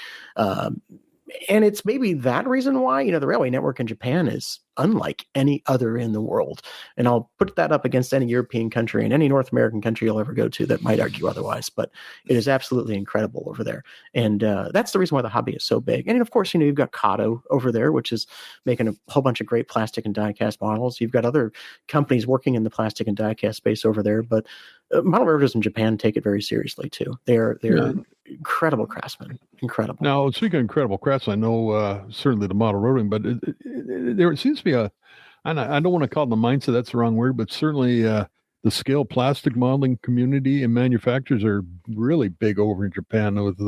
And it's maybe that reason why, the railway network in Japan is unlike any other in the world. And I'll put that up against any European country and any North American country you'll ever go to that might argue otherwise. But it is absolutely incredible over there. And that's the reason why the hobby is so big. And of course, you've got Kato over there, which is making a whole bunch of great plastic and die-cast models. You've got other companies working in the plastic and die-cast space over there. But model railroaders in Japan take it very seriously, too. They're incredible craftsmen. Incredible. Now, speaking of incredible crafts, I know certainly the model railroading, but there seems to be and I don't want to call it the mindset, that's the wrong word, but certainly the scale plastic modeling community and manufacturers are really big over in Japan with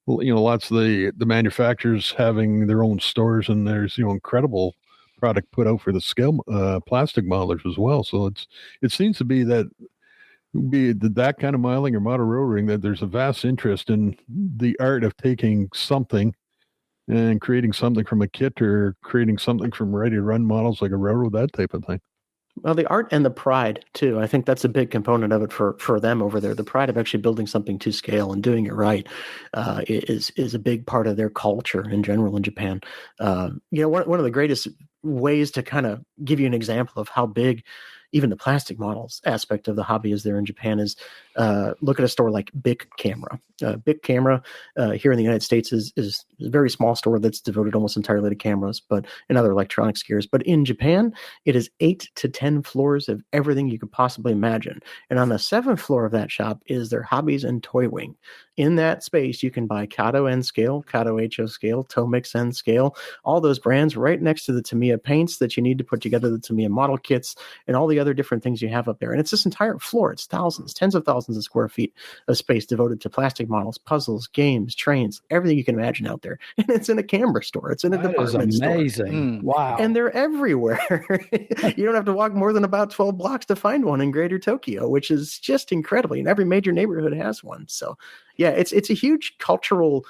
lots of the manufacturers having their own stores, and there's incredible product put out for the scale plastic modelers as well. So it seems to be that kind of modeling or model railroading, that there's a vast interest in the art of taking something and creating something from a kit, or creating something from ready to run models like a railroad, that type of thing. Well, the art and the pride too. I think that's a big component of it for them over there. The pride of actually building something to scale and doing it right is a big part of their culture in general in Japan. One of the greatest ways to kind of give you an example of how big even the plastic models aspect of the hobby is there in Japan is look at a store like Bic Camera. Bic Camera here in the United States is a very small store that's devoted almost entirely to cameras, but and other electronics gears. But in Japan, it is 8 to 10 floors of everything you could possibly imagine. And on the 7th floor of that shop is their hobbies and toy wing. In that space, you can buy Kato N scale, Kato HO scale, Tomix N scale, all those brands right next to the Tamiya paints that you need to put together the Tamiya model kits and all the other different things you have up there. And it's this entire floor. It's thousands, tens of thousands of square feet of space devoted to plastic models, puzzles, games, trains, everything you can imagine out there. And it's in a camera store. It's in a department store. Amazing. Wow. And they're everywhere. You don't have to walk more than about 12 blocks to find one in Greater Tokyo, which is just incredible. And every major neighborhood has one. So yeah, it's a huge cultural,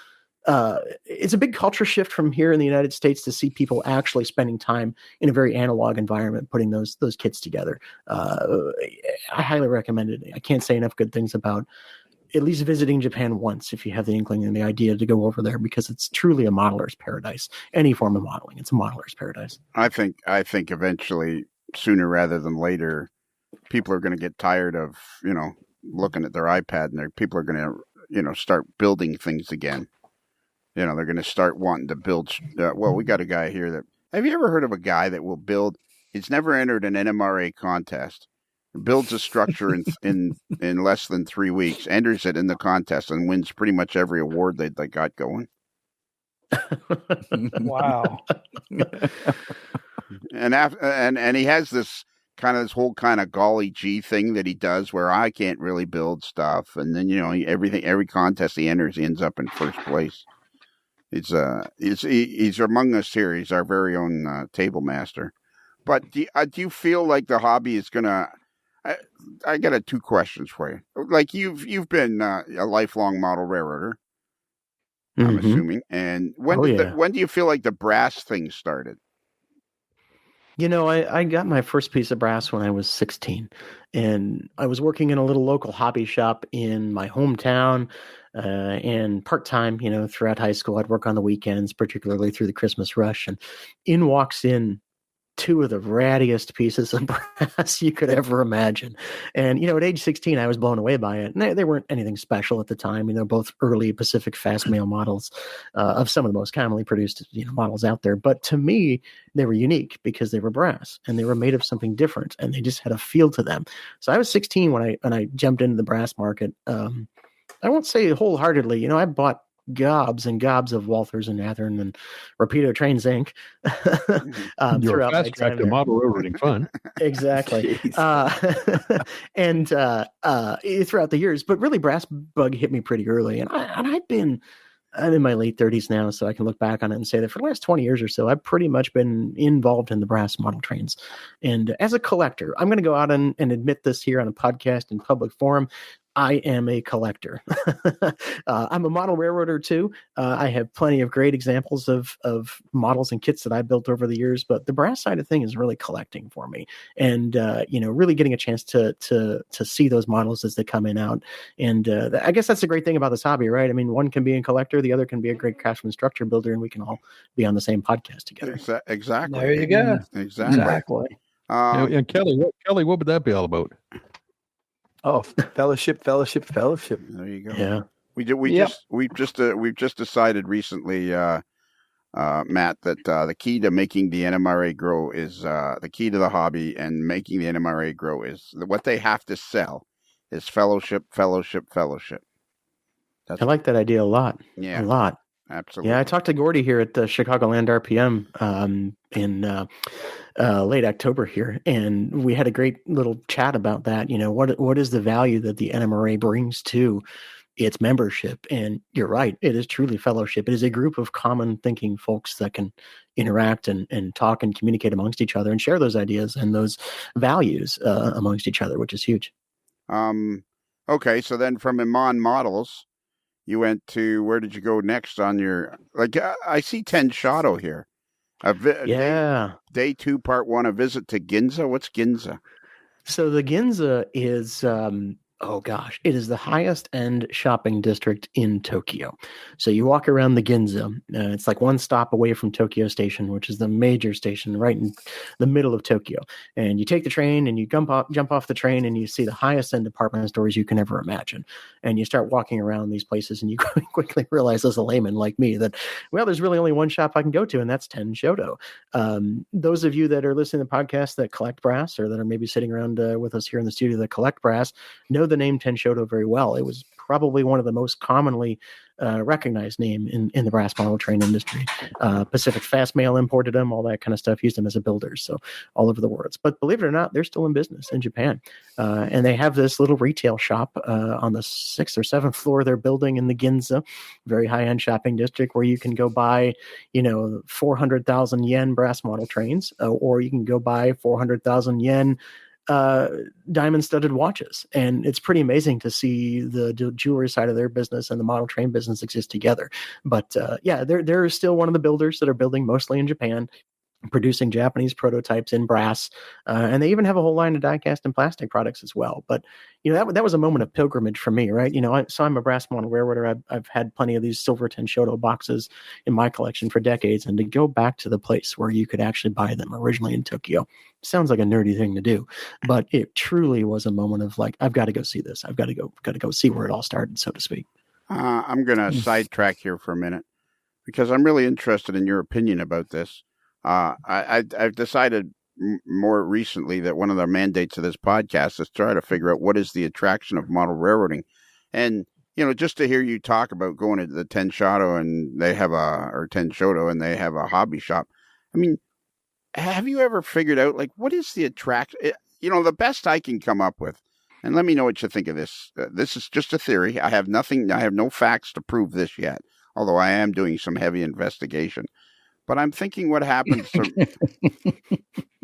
it's a big culture shift from here in the United States to see people actually spending time in a very analog environment, putting those kits together. I highly recommend it. I can't say enough good things about at least visiting Japan once if you have the inkling and the idea to go over there, because it's truly a modeler's paradise. Any form of modeling, it's a modeler's paradise. I think eventually, sooner rather than later, people are going to get tired of looking at their iPad, and people are going to start building things again. They're going to start wanting to build. We got a guy here that. Have you ever heard of a guy that will build? He's never entered an NMRA contest. Builds a structure in less than 3 weeks, enters it in the contest, and wins pretty much every award they got going. Wow. And he has this whole kind of golly gee thing that he does where I can't really build stuff, and then every contest he enters, he ends up in first place. He's among us here. He's our very own table master. But do you feel like the hobby is gonna? I got 2 questions for you. Like you've been a lifelong model railroader, I'm assuming. And when do you feel like the brass thing started? I got my first piece of brass when I was 16, and I was working in a little local hobby shop in my hometown, and part-time, throughout high school. I'd work on the weekends, particularly through the Christmas rush, and in walks in 2 of the rattiest pieces of brass you could ever imagine. And, at age 16, I was blown away by it. And they weren't anything special at the time. Both early Pacific fast mail models of some of the most commonly produced models out there. But to me, they were unique because they were brass and they were made of something different, and they just had a feel to them. So I was 16 when I jumped into the brass market. I won't say wholeheartedly. I bought gobs and gobs of Walthers and Athearn and Rapido Trains Inc. You're a fast track to model railroading fun. Exactly. And throughout the years, but really brass bug hit me pretty early. And I'm in my late 30s now, so I can look back on it and say that for the last 20 years or so, I've pretty much been involved in the brass model trains. And as a collector, I'm going to go out and admit this here on a podcast in public forum. I am a collector. I'm a model railroader too. I have plenty of great examples of models and kits that I built over the years, but the brass side of thing is really collecting for me, and really getting a chance to see those models as they come in out. And I guess that's the great thing about this hobby, right? I mean, one can be a collector, the other can be a great craftsman structure builder, and we can all be on the same podcast together. Exactly. There you go. Exactly. And Kelly, what would that be all about? Oh, fellowship. There you go. Yeah. We've just decided recently, Matt, that the key to making the NMRA grow is the key to the hobby and making the NMRA grow is what they have to sell is fellowship. I like that idea a lot. Yeah, a lot. Absolutely. Yeah, I talked to Gordy here at the Chicagoland RPM in late October here, and we had a great little chat about that. What is the value that the NMRA brings to its membership? And you're right, it is truly fellowship. It is a group of common thinking folks that can interact and talk and communicate amongst each other and share those ideas and those values amongst each other, which is huge. Okay, so then from Iman Models, you went to, where did you go next on your, I see Ten Shadow here. Day 2, part 1, a visit to Ginza. What's Ginza? So the Ginza is, it is the highest end shopping district in Tokyo. So you walk around the Ginza. It's like one stop away from Tokyo Station, which is the major station right in the middle of Tokyo. And you take the train and you jump off the train and you see the highest end department stores you can ever imagine. And you start walking around these places and you quickly realize as a layman like me that, well, there's really only one shop I can go to, and that's Ten Shoto. Those of you that are listening to the podcast that collect brass, or that are maybe sitting around with us here in the studio that collect brass, know the name Ten Shoto very well. It was probably one of the most commonly recognized name in the brass model train industry. Pacific Fast Mail imported them, all that kind of stuff, used them as a builder, so all over the world. But believe it or not, they're still in business in Japan. And they have this little retail shop on the 6th or 7th floor of their building in the Ginza, very high-end shopping district, where you can go buy, 400,000 yen brass model trains, or you can go buy 400,000 yen diamond-studded watches. And it's pretty amazing to see the jewelry side of their business and the model train business exist together. But they're still one of the builders that are building mostly in Japan, producing Japanese prototypes in brass, and they even have a whole line of die-cast and plastic products as well. But that was a moment of pilgrimage for me, right? I'm a brass model railroader. I've had plenty of these silver Ten Shoto boxes in my collection for decades, and to go back to the place where you could actually buy them originally in Tokyo sounds like a nerdy thing to do, but it truly was a moment of like, I've got to go see this. I've got to go see where it all started, so to speak. I'm going to sidetrack here for a minute because I'm really interested in your opinion about this. I've decided more recently that one of the mandates of this podcast is to try to figure out what is the attraction of model railroading. And, just to hear you talk about going to the Ten Shoto and they have Ten Shoto and they have a hobby shop. I mean, have you ever figured out, what is the attraction? The best I can come up with, and let me know what you think of this. This is just a theory. I have no facts to prove this yet, although I am doing some heavy investigation. But I'm thinking what happens to...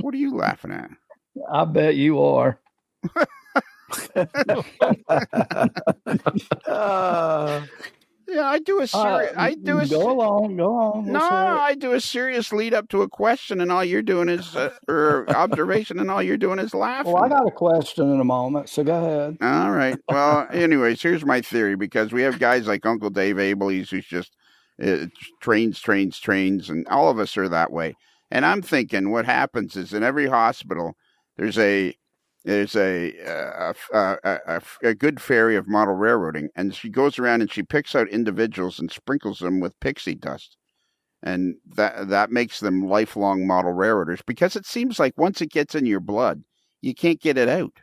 What are you laughing at? I bet you are. Yeah, I do a serious... Go on. No, I do a serious lead up to a question, and all you're doing is... or observation, and all you're doing is laughing. Well, I got a question in a moment, so go ahead. All right. Well, anyways, here's my theory, because we have guys like Uncle Dave Abel, who's just... trains, and all of us are that way. And I'm thinking what happens is in every hospital there's a good fairy of model railroading, and she goes around and she picks out individuals and sprinkles them with pixie dust, and that makes them lifelong model railroaders, because it seems like once it gets in your blood you can't get it out.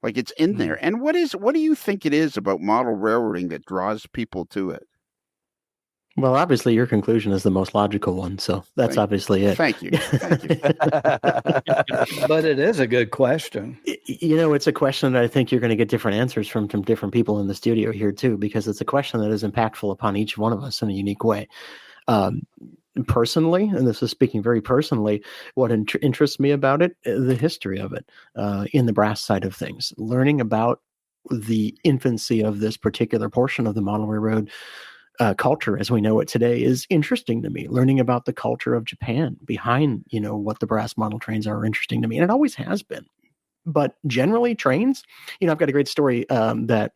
Like, it's in there. And what do you think it is about model railroading that draws people to it? Well, obviously, your conclusion is the most logical one, so that's obviously it. Thank you. But it is a good question. It's a question that I think you're going to get different answers from different people in the studio here, too, because it's a question that is impactful upon each one of us in a unique way. Personally, and this is speaking very personally, what interests me about it, the history of it in the brass side of things, learning about the infancy of this particular portion of the model railroad culture as we know it today is interesting to me. Learning about the culture of Japan behind, what the brass model trains are interesting to me. And it always has been. But generally trains, I've got a great story that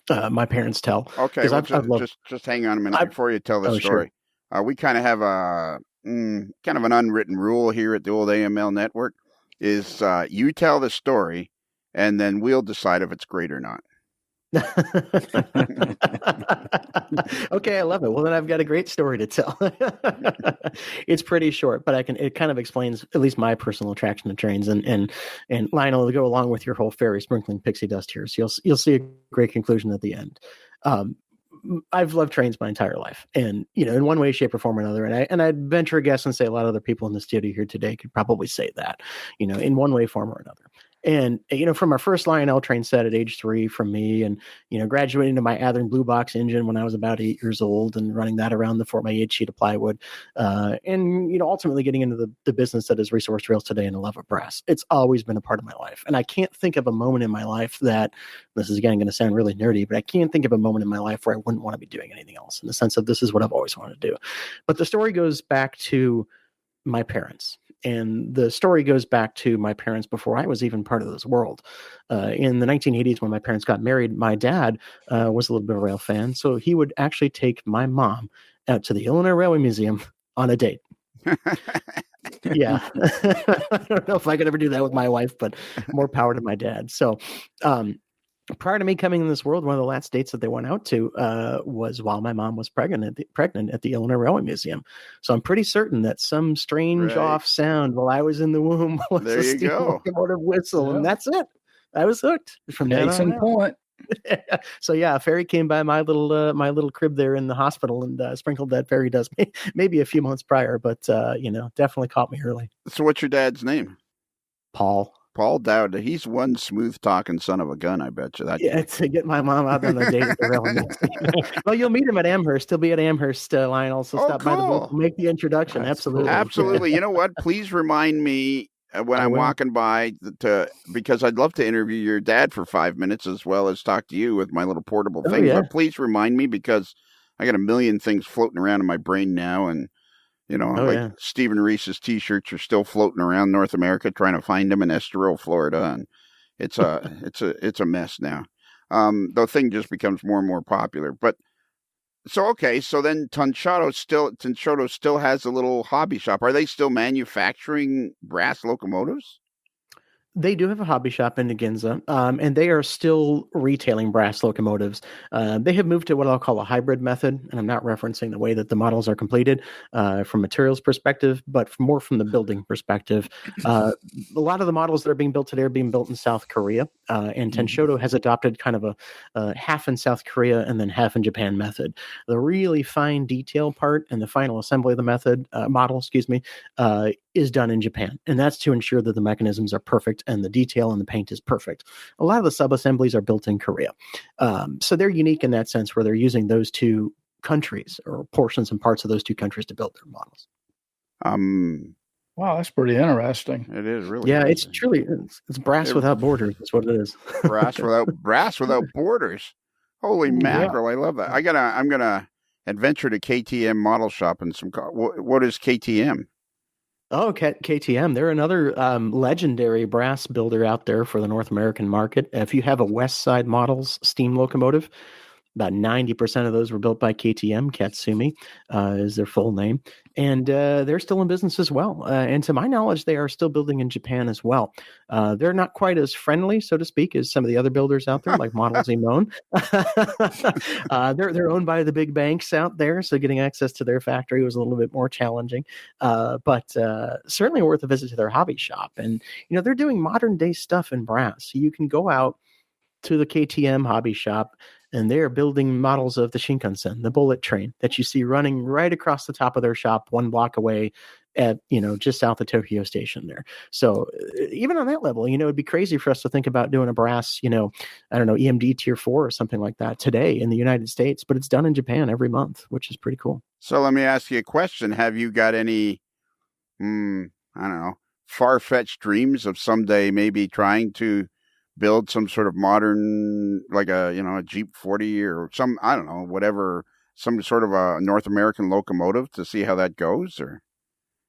my parents tell. Okay, well, I've loved, just hang on a minute before you tell the story. Sure. We kind of have a kind of an unwritten rule here at the old AML network is you tell the story, and then we'll decide if it's great or not. Okay, I love it. Well, then I've got a great story to tell. It's pretty short, but it kind of explains at least my personal attraction to trains, and Lionel, to go along with your whole fairy sprinkling pixie dust here. So you'll see a great conclusion at the end. I've loved trains my entire life, and in one way, shape, or form or another. And I'd venture a guess and say a lot of other people in the studio here today could probably say that, in one way, form or another. And, from our first Lionel train set at age 3 from me, and, graduating to my Athearn Blue Box engine when I was about 8 years old and running that around the 4x8 sheet of plywood, and, ultimately getting into the business that is Resource Rails today and a love of brass. It's always been a part of my life. And I can't think of a moment in my life that, this is again going to sound really nerdy, but I can't think of a moment in my life where I wouldn't want to be doing anything else, in the sense of this is what I've always wanted to do. But the story goes back to my parents. And the story goes back to my parents before I was even part of this world. In the 1980s, when my parents got married, my dad was a little bit of a rail fan. So he would actually take my mom out to the Illinois Railway Museum on a date. Yeah. I don't know if I could ever do that with my wife, but more power to my dad. So, prior to me coming in this world, one of the last dates that they went out to was while my mom was pregnant at the Illinois Railway Museum. So I'm pretty certain that some strange off sound while I was in the womb was a steam locomotive whistle, and that's it. I was hooked from that Case in point. So yeah, a fairy came by my little crib there in the hospital and sprinkled that fairy dust maybe a few months prior, but definitely caught me early. So what's your dad's name? Paul Dowd. He's one smooth talking son of a gun, I bet you. To get my mom out on a date at the railway. Well, you'll meet him at Amherst. He'll be at Amherst, Lionel. So stop by the booth, make the introduction. Absolutely. Cool. Absolutely. You know what? Please remind me when I'm walking by because I'd love to interview your dad for 5 minutes as well as talk to you with my little portable thing. Yeah. But please remind me, because I got a million things floating around in my brain now, and Stephen Reese's T-shirts are still floating around North America, trying to find them in Estoril, Florida, and it's a mess now. The thing just becomes more and more popular. But so then Tunchoto still has a little hobby shop. Are they still manufacturing brass locomotives? They do have a hobby shop in Ginza, and they are still retailing brass locomotives. They have moved to what I'll call a hybrid method, and I'm not referencing the way that the models are completed from materials perspective, but more from the building perspective. A lot of the models that are being built today are being built in South Korea, and Tunchoto has adopted kind of a half in South Korea and then half in Japan method. The really fine detail part and the final assembly of the model, is done in Japan, and that's to ensure that the mechanisms are perfect and the detail and the paint is perfect. A lot of the sub-assemblies are built in Korea. So they're unique in that sense, where they're using those two countries or portions and parts of those two countries to build their models. Wow, that's pretty interesting. It is really. Yeah, it's truly it's brass without borders. That's what it is. brass without borders. Holy mackerel! I love that. I'm gonna adventure to KTM Model Shop and some. What is KTM? Oh, KTM. They're another legendary brass builder out there for the North American market. If you have a West Side Models steam locomotive, about 90% of those were built by KTM. Katsumi is their full name. And they're still in business as well. And to my knowledge, they are still building in Japan as well. They're not quite as friendly, so to speak, as some of the other builders out there, like Models Imon. They're owned by the big banks out there, so getting access to their factory was a little bit more challenging. But certainly worth a visit to their hobby shop. And, they're doing modern day stuff in brass. So you can go out to the KTM hobby shop, and they're building models of the Shinkansen, the bullet train that you see running right across the top of their shop 1 block away at, just south of Tokyo Station there. So even on that level, it'd be crazy for us to think about doing a brass, EMD Tier 4 or something like that today in the United States, but it's done in Japan every month, which is pretty cool. So let me ask you a question. Have you got any, far-fetched dreams of someday maybe trying to build some sort of modern, like a Jeep 40 or some, I don't know, whatever, some sort of a North American locomotive to see how that goes? Or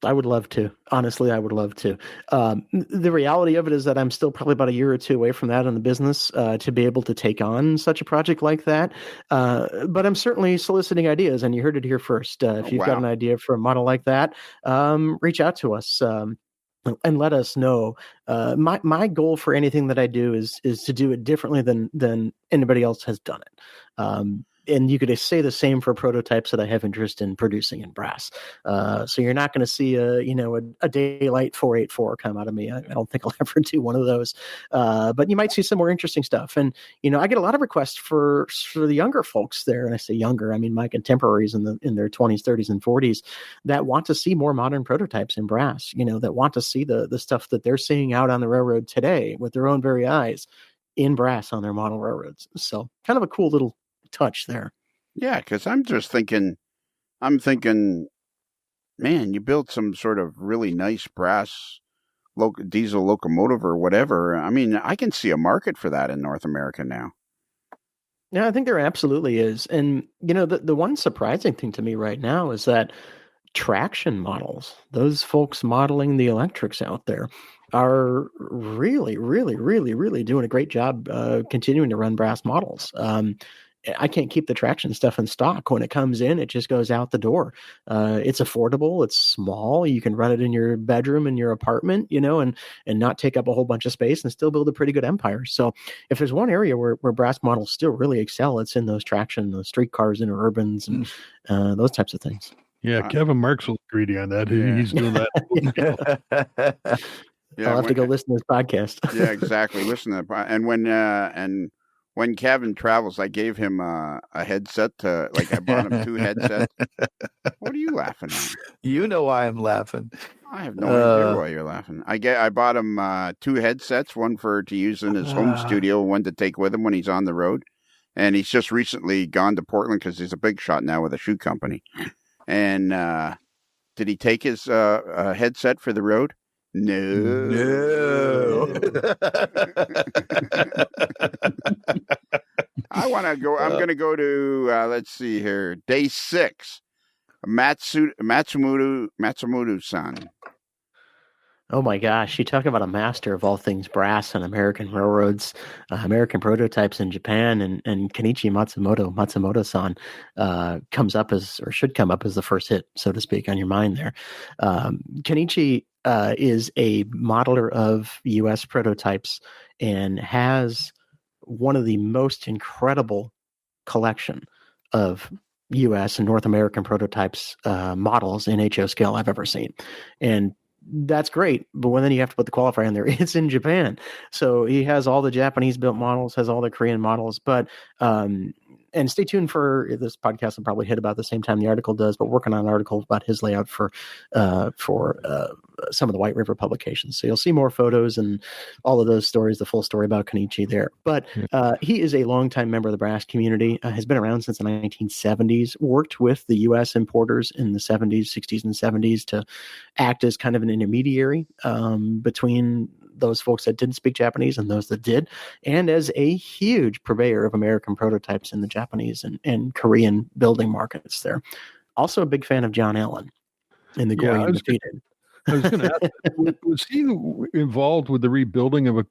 I would love to. Honestly, I would love to. The reality of it is that I'm still probably about a year or two away from that in the business to be able to take on such a project like that. But I'm certainly soliciting ideas, and you heard it here first. If you've got an idea for a model like that, reach out to us. And let us know. My goal for anything that I do is to do it differently than anybody else has done it. And you could say the same for prototypes that I have interest in producing in brass. So you're not going to see a Daylight 484 come out of me. I don't think I'll ever do one of those. But you might see some more interesting stuff. And I get a lot of requests for the younger folks there, and I say younger, I mean my contemporaries in their 20s, 30s, and 40s that want to see more modern prototypes in brass. That want to see the stuff that they're seeing out on the railroad today with their own very eyes in brass on their model railroads. So kind of a cool little touch there. Yeah, because I'm thinking, man, you built some sort of really nice brass diesel locomotive or whatever. I mean, I can see a market for that in North America now. Yeah, I think there absolutely is. And, the one surprising thing to me right now is that traction models, those folks modeling the electrics out there, are really, really, really, really doing a great job continuing to run brass models. I can't keep the traction stuff in stock. When it comes in, it just goes out the door. It's affordable. It's small. You can run it in your bedroom, in your apartment, and not take up a whole bunch of space and still build a pretty good empire. So if there's one area where brass models still really excel, it's in those traction, those streetcars, interurbans, and those types of things. Yeah, Kevin Marks will agree on that. Yeah. He's doing that. I'll have to go listen to this podcast. Yeah, exactly. Listen to that. And when Kevin travels, I gave him a headset I bought him 2 headsets. What are you laughing at? You know why I'm laughing. I have no idea why you're laughing. I bought him 2 headsets, one to use in his home studio, one to take with him when he's on the road. And he's just recently gone to Portland because he's a big shot now with a shoe company. And did he take his headset for the road? No. I want to go. I'm going to go to, let's see here, day 6. Matsumoto-san. Oh my gosh, you talk about a master of all things brass and American railroads, American prototypes in Japan, and Kenichi Matsumoto-san should come up as the first hit, so to speak, on your mind there. Kenichi is a modeler of U.S. prototypes and has one of the most incredible collection of U.S. and North American prototypes models in HO scale I've ever seen. And that's great, but then you have to put the qualifier in there. It's in Japan, so he has all the Japanese built models, has all the Korean models. But and stay tuned for this podcast. Will probably hit about the same time the article does. But working on an article about his layout for some of the White River publications. So you'll see more photos and all of those stories, the full story about Kenichi there. But he is a longtime member of the brass community. Has been around since the 1970s. Worked with the U.S. importers in the 70s, 60s, and 70s to act as kind of an intermediary between those folks that didn't speak Japanese and those that did, and as a huge purveyor of American prototypes in the Japanese and Korean building markets there. Also a big fan of John Allen in the Gory and Defeated. I was going to ask, was he involved with the rebuilding of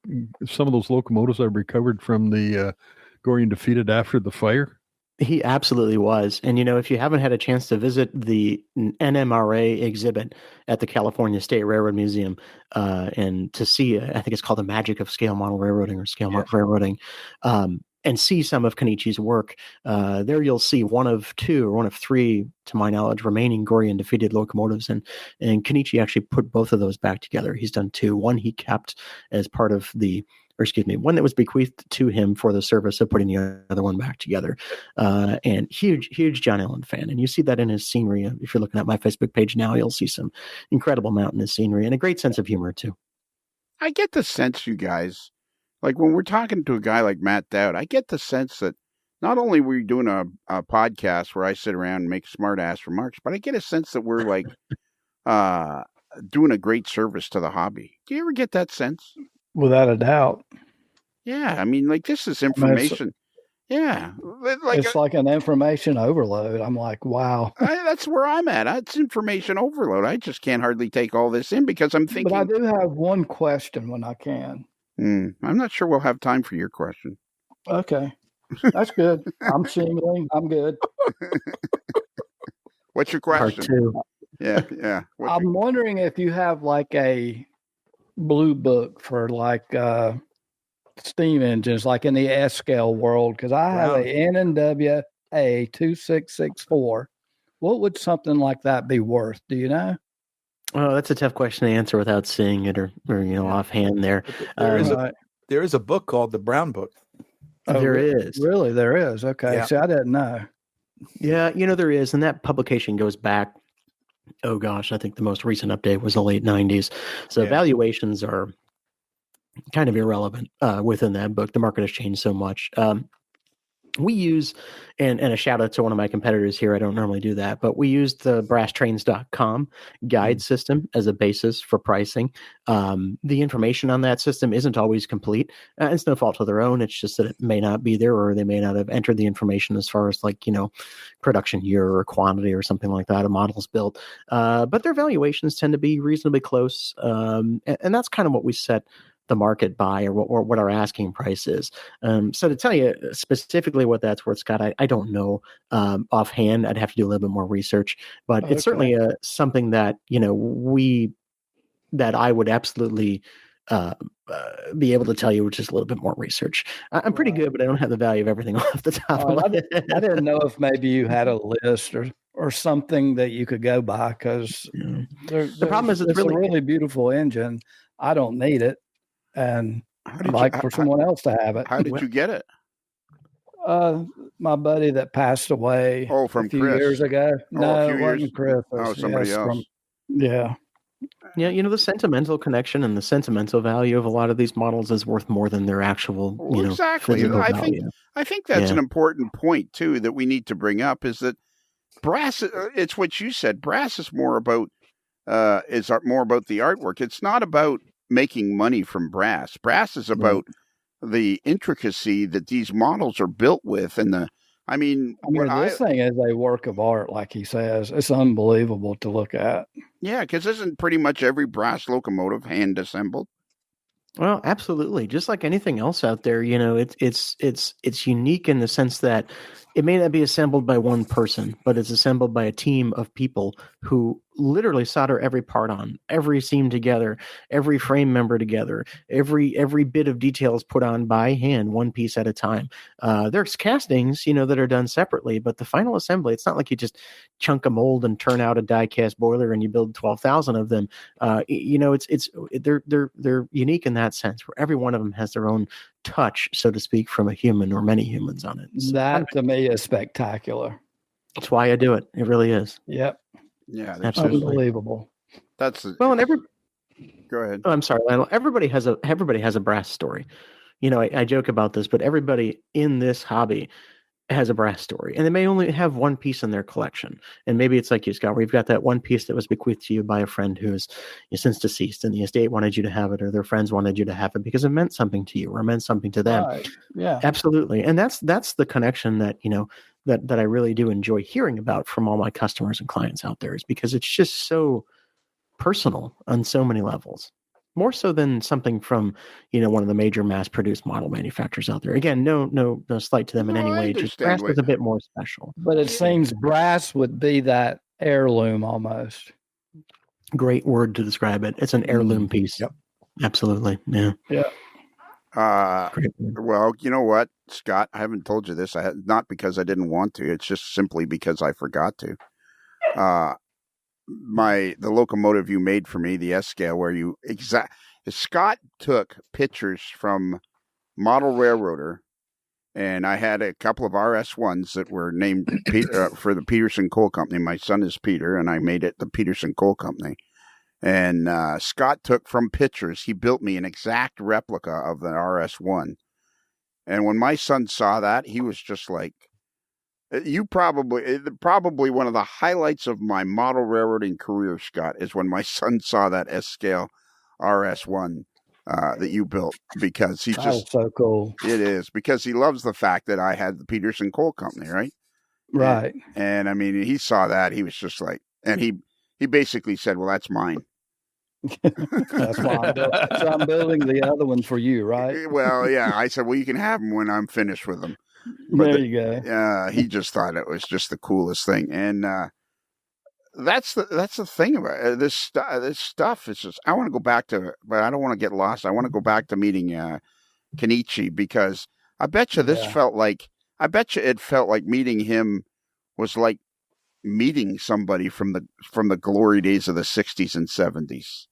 some of those locomotives that recovered from the Gory and Defeated after the fire? He absolutely was. And, if you haven't had a chance to visit the NMRA exhibit at the California State Railroad Museum and to see, I think it's called The Magic of Scale Model Railroading or Scale Model Railroading, and see some of Kenichi's work, there you'll see one of 2 or one of 3, to my knowledge, remaining Gory and Defeated locomotives. And Kenichi actually put both of those back together. He's done 2. One he kept as part of one that was bequeathed to him for the service of putting the other one back together. And huge John Allen fan. And you see that in his scenery. If you're looking at my Facebook page now, you'll see some incredible mountainous scenery and a great sense of humor too. I get the sense, you guys, like when we're talking to a guy like Matt Dowd, I get the sense that not only we're doing a podcast where I sit around and make smart ass remarks, but I get a sense that we're like doing a great service to the hobby. Do you ever get that sense? Without a doubt. Yeah, I mean, like this is information. Yeah, like it's like an information overload. I'm like, wow. that's where I'm at. It's information overload. I just can't hardly take all this in because I'm thinking. But I do have one question when I can. I'm not sure we'll have time for your question. Okay, that's good. I'm shingling. I'm good. What's your Part question? two. Yeah. I'm wondering if you have like a blue book for like steam engines, like in the S scale world, because I have a NNW A2664. What would something like that be worth? Do you know? Oh, that's a tough question to answer without seeing it or offhand there. There is a book called the Brown Book. There is. Really, there is. Okay. Yeah. See, I didn't know. Yeah, there is. And that publication goes back, oh gosh, I think the most recent update was the late 90s. So valuations are kind of irrelevant within that book. The market has changed so much. We use, and a shout out to one of my competitors here. I don't normally do that, but we use the brasstrains.com guide system as a basis for pricing. The information on that system isn't always complete. It's no fault of their own. It's just that it may not be there, or they may not have entered the information as far as like, production year or quantity or something like that. A model's built. But their valuations tend to be reasonably close. And that's kind of what we set the market by, or what our asking price is. So to tell you specifically what that's worth, Scott, I don't know offhand. I'd have to do a little bit more research, but it's certainly something that that I would absolutely be able to tell you with just a little bit more research. I'm pretty good, but I don't have the value of everything off the top of my head. I didn't know if maybe you had a list or something that you could go by, because the problem is it's a really beautiful engine. I don't need it. And I'd like for someone else to have it. How did you get it? My buddy that passed away from a few Chris. years ago. No, it wasn't Chris. Somebody else. Yeah. Yeah, the sentimental connection and the sentimental value of a lot of these models is worth more than their actual, exactly. I think that's an important point too that we need to bring up, is that brass. It's what you said. Brass is more about the artwork. It's not about making money from brass. Brass is about the intricacy that these models are built with, and this thing is a work of art, like he says. It's unbelievable to look at. Yeah, because isn't pretty much every brass locomotive hand assembled? Well, absolutely. Just like anything else out there, it's unique in the sense that it may not be assembled by one person, but it's assembled by a team of people who literally solder every part on, every seam together, every frame member together, every bit of detail is put on by hand, one piece at a time. There's castings, that are done separately, but the final assembly, it's not like you just chunk a mold and turn out a die cast boiler and you build 12,000 of them. They're unique in that sense, where every one of them has their own touch, so to speak, from a human or many humans on it. So that to me is spectacular. That's why I do it. It really is. Yep. Yeah, absolutely unbelievable. And go ahead. Oh, I'm sorry, Lionel. Everybody has a brass story. I joke about this, but everybody in this hobby has a brass story, and they may only have one piece in their collection. And maybe it's like you, Scott, where you've got that one piece that was bequeathed to you by a friend who is since deceased, and the estate wanted you to have it, or their friends wanted you to have it because it meant something to you or meant something to them. Right. Yeah, absolutely. And that's the connection that that I really do enjoy hearing about from all my customers and clients out there, is because it's just so personal on so many levels. More so than something from, one of the major mass-produced model manufacturers out there. Again, no slight to them in any way. Just brass is a bit more special. But it seems brass would be that heirloom almost. Great word to describe it. It's an heirloom piece. Yep. Absolutely. Yeah. Yeah. Well, you know what, Scott? I haven't told you this. Not because I didn't want to. It's just simply because I forgot to. The locomotive you made for me, the S scale, where Scott took pictures from Model Railroader, and I had a couple of RS1s that were named for the Peterson Coal Company. My son is Peter, and I made it the Peterson Coal Company. And Scott took from pictures. He built me an exact replica of the RS1. And when my son saw that, he was just like, probably one of the highlights of my model railroading career, Scott, is when my son saw that S scale RS1 that you built, because he That was just, so cool. it is, because he loves the fact that I had the Peterson Coal Company, right? Right. And I mean, he saw that, he was just like, and he basically said, well, that's mine. That's why I'm building the other one for you, right? Well, yeah. I said, well, you can have them when I'm finished with them. But there you go. He just thought it was just the coolest thing, and that's the thing about it. This stuff. It's just, I want to go back to, but I don't want to get lost. I want to go back to meeting Kenichi, because I bet you it felt like meeting him was like meeting somebody from the glory days of the 60s and 70s.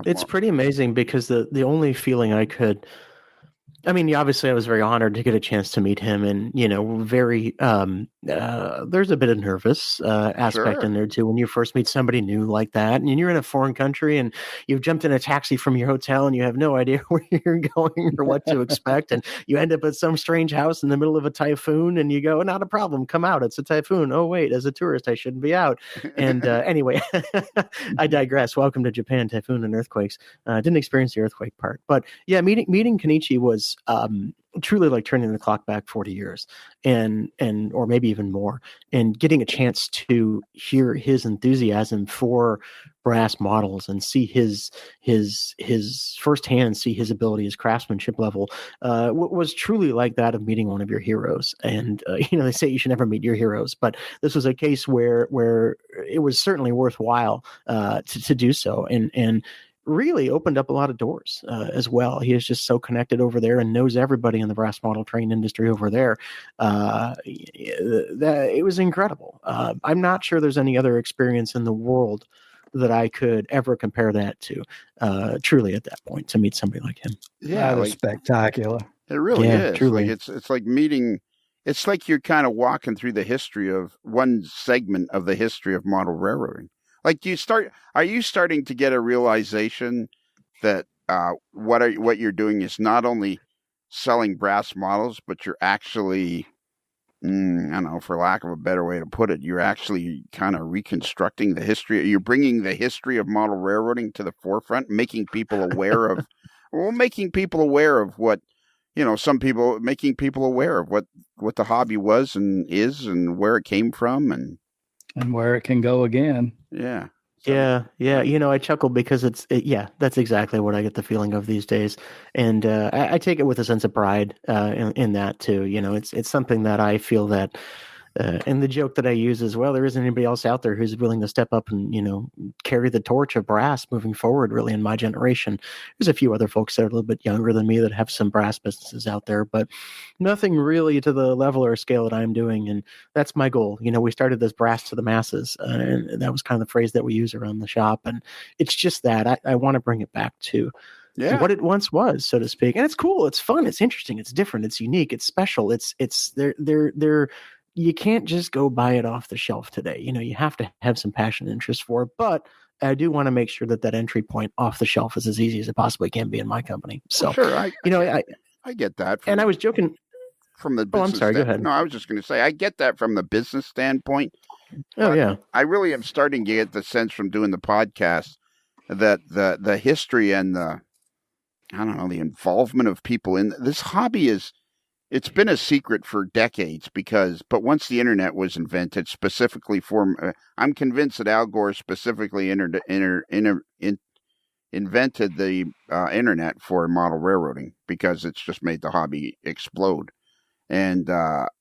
It's pretty amazing, because the only feeling I could, I mean, obviously I was very honored to get a chance to meet him, and, very, there's a bit of nervous aspect in there too, when you first meet somebody new like that, and you're in a foreign country, and you've jumped in a taxi from your hotel, and you have no idea where you're going or what to expect, and you end up at some strange house in the middle of a typhoon, and you go, not a problem, come out, it's a typhoon. Oh wait, as a tourist I shouldn't be out. And anyway, I digress. Welcome to Japan, typhoon and earthquakes. Didn't experience the earthquake part, but yeah, meeting Kenichi was truly like turning the clock back 40 years, and or maybe even more, and getting a chance to hear his enthusiasm for brass models and see his firsthand, see his ability, his craftsmanship level, was truly like that of meeting one of your heroes. And they say you should never meet your heroes, but this was a case where it was certainly worthwhile to do so, and really opened up a lot of doors as well. He is just so connected over there and knows everybody in the brass model train industry over there. That it was incredible. I'm not sure there's any other experience in the world that I could ever compare that to. Truly, at that point, to meet somebody like him, that was spectacular. It really is. Truly. Like it's like meeting. It's like you're kind of walking through the history of one segment of the history of model railroading. Like, are you starting to get a realization that what you're doing is not only selling brass models, but you're actually, I don't know, for lack of a better way to put it, you're actually kind of reconstructing the history. You're bringing the history of model railroading to the forefront, making people aware of, making people aware of what, making people aware of what the hobby was and is, and where it came from, and where it can go again. Yeah. Yeah. I chuckle because that's exactly what I get the feeling of these days, and I take it with a sense of pride in that too. It's something that I feel that, and the joke that I use is, well, there isn't anybody else out there who's willing to step up and carry the torch of brass moving forward. Really, in my generation, there's a few other folks that are a little bit younger than me that have some brass businesses out there, but nothing really to the level or scale that I'm doing. And that's my goal. We started this brass to the masses, and that was kind of the phrase that we use around the shop. And it's just that I want to bring it back to what it once was, so to speak. And it's cool. It's fun. It's interesting. It's different. It's unique. It's special. It's they're you can't just go buy it off the shelf today. You have to have some passion and interest for it. But I do want to make sure that entry point off the shelf is as easy as it possibly can be in my company. So, sure, I get that. And I was joking from the business. I'm sorry. Go ahead. No, I was just going to say I get that from the business standpoint. Oh yeah. I really am starting to get the sense from doing the podcast that the history and the involvement of people in this hobby it's been a secret for decades, but once the internet was invented specifically for, I'm convinced that Al Gore specifically invented the internet for model railroading, because it's just made the hobby explode. And to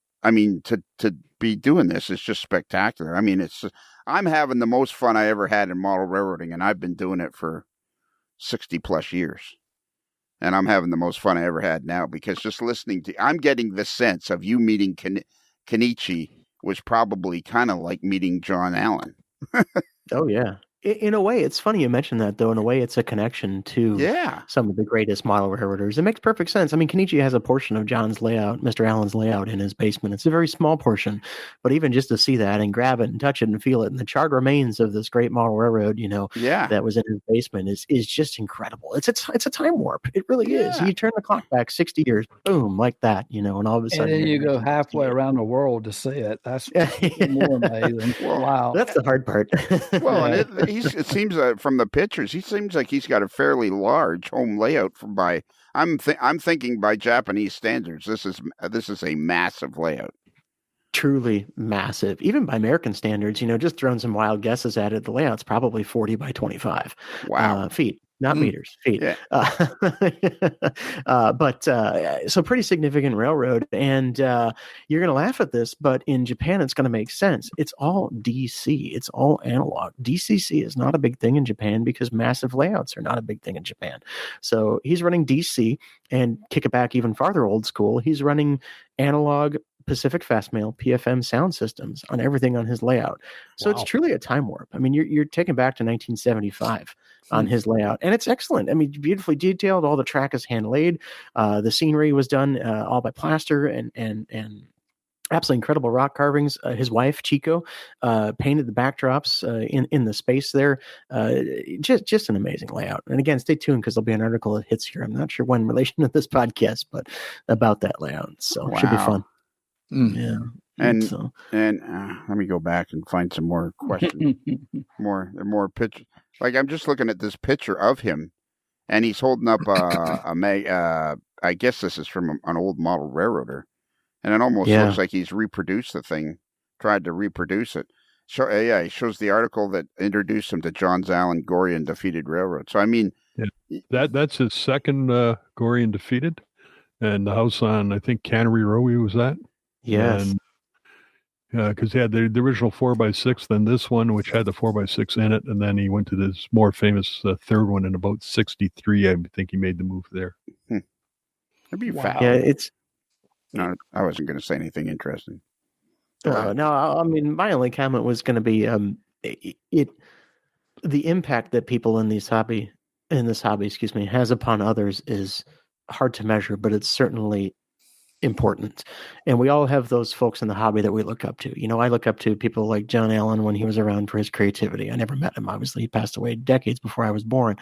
be doing this is just spectacular. I'm having the most fun I ever had in model railroading, and I've been doing it for 60 plus years. And I'm having the most fun I ever had now, because just listening I'm getting the sense of you meeting Kenichi was probably kind of like meeting John Allen. Oh, yeah. In a way, it's funny you mentioned that, though. In a way, it's a connection to some of the greatest model railroaders. It makes perfect sense. Kenichi has a portion of John's layout, Mr. Allen's layout, in his basement. It's a very small portion, but even just to see that and grab it and touch it and feel it, and the charred remains of this great model railroad, that was in his basement is just incredible. It's a time warp. It really is. You turn the clock back 60 years, boom, like that, and all of a sudden, and then you go halfway around the world to see it. That's more amazing. Wow, that's the hard part. Well, and it seems from the pictures, he seems like he's got a fairly large home layout. I'm thinking by Japanese standards, this is a massive layout. Truly massive, even by American standards. Just throwing some wild guesses at it, the layout's probably 40 by 25 feet, not meters, feet. Yeah. But so pretty significant railroad. And you're going to laugh at this, but in Japan, it's going to make sense. It's all DC. It's all analog. DCC is not a big thing in Japan because massive layouts are not a big thing in Japan. So he's running DC, and kick it back even farther old school. He's running analog Pacific Fastmail PFM sound systems on everything on his layout. So It's truly a time warp. I mean, you're taken back to 1975 on his layout, and it's excellent. I mean, beautifully detailed. All the track is hand laid. The scenery was done all by plaster and absolutely incredible rock carvings. His wife Chico painted the backdrops in the space there. Just an amazing layout. And again, stay tuned because there'll be an article that hits here. I'm not sure when in relation to this podcast, but about that layout. So it should be fun. Yeah. And let me go back and find some more questions, more pictures. Like I'm just looking at this picture of him, and he's holding up I guess this is from an old model railroader, and it almost looks like he's reproduced the thing, tried to reproduce it. So he shows the article that introduced him to Johns Allen, Gorian defeated railroad. So I mean, that's his second Gorian defeated, and the house on I think Cannery Row was that. Yes. Because he had the original 4x6, then this one, which had the 4x6 in it, and then he went to this more famous third one in about 63. I think he made the move there. That'd be fast. Yeah, No, I wasn't going to say anything interesting. No, I mean, my only comment was going to be the impact that people in this hobby, has upon others is hard to measure, but it's certainly important. And we all have those folks in the hobby that we look up to. I look up to people like John Allen when he was around for his creativity. I never met him. Obviously, he passed away decades before I was born.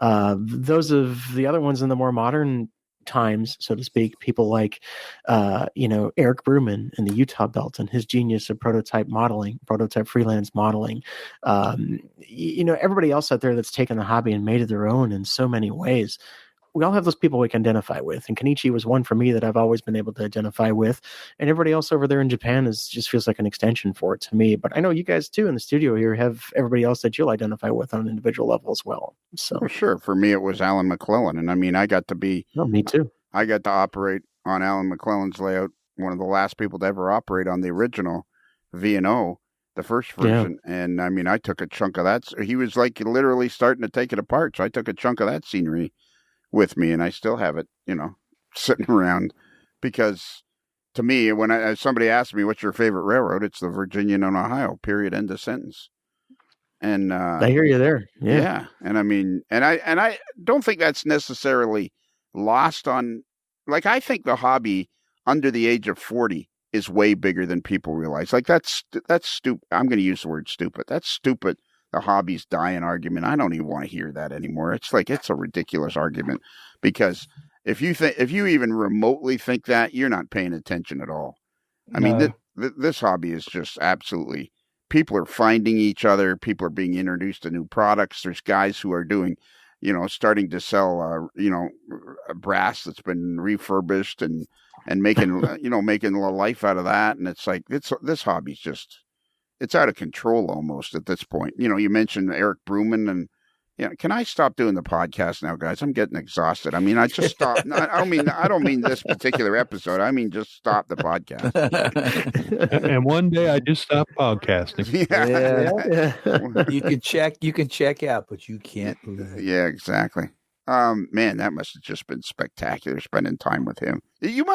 Those of the other ones in the more modern times, so to speak, people like, Eric Bruman in the Utah Belt and his genius of prototype freelance modeling. Everybody else out there that's taken the hobby and made it their own in so many ways. We all have those people we can identify with. And Kenichi was one for me that I've always been able to identify with. And everybody else over there in Japan just feels like an extension for it to me. But I know you guys too in the studio here have everybody else that you'll identify with on an individual level as well. So for sure. For me, it was Alan McClellan. And I mean, I got to me too. I got to operate on Alan McClellan's layout, one of the last people to ever operate on the original V&O, the first version. Yeah. And I mean, I took a chunk of that. He was like literally starting to take it apart. So I took a chunk of that scenery with me, and I still have it, sitting around, because to me, when somebody asks me what's your favorite railroad, it's the Virginian and Ohio, period, end of sentence. And I hear you there. Yeah. And I mean, and I don't think that's necessarily lost on, like, I think the hobby under the age of 40 is way bigger than people realize. Like that's stupid. I'm going to use the word stupid. That's stupid. The hobby's dying argument. I don't even want to hear that anymore. It's like, it's a ridiculous argument, because if you even remotely think that, you're not paying attention at all. I mean, this hobby is just absolutely, people are finding each other. People are being introduced to new products. There's guys who are doing, starting to sell, brass that's been refurbished and making, making a life out of that. And it's like, this hobby's just, it's out of control almost at this point. You mentioned Eric Bruman, and can I stop doing the podcast now, guys? I'm getting exhausted. I mean, I just stopped. I don't mean this particular episode. I mean, just stop the podcast. And one day I just stopped podcasting. Yeah. You can check out, but you can't. Yeah, exactly. Man, that must have just been spectacular spending time with him. It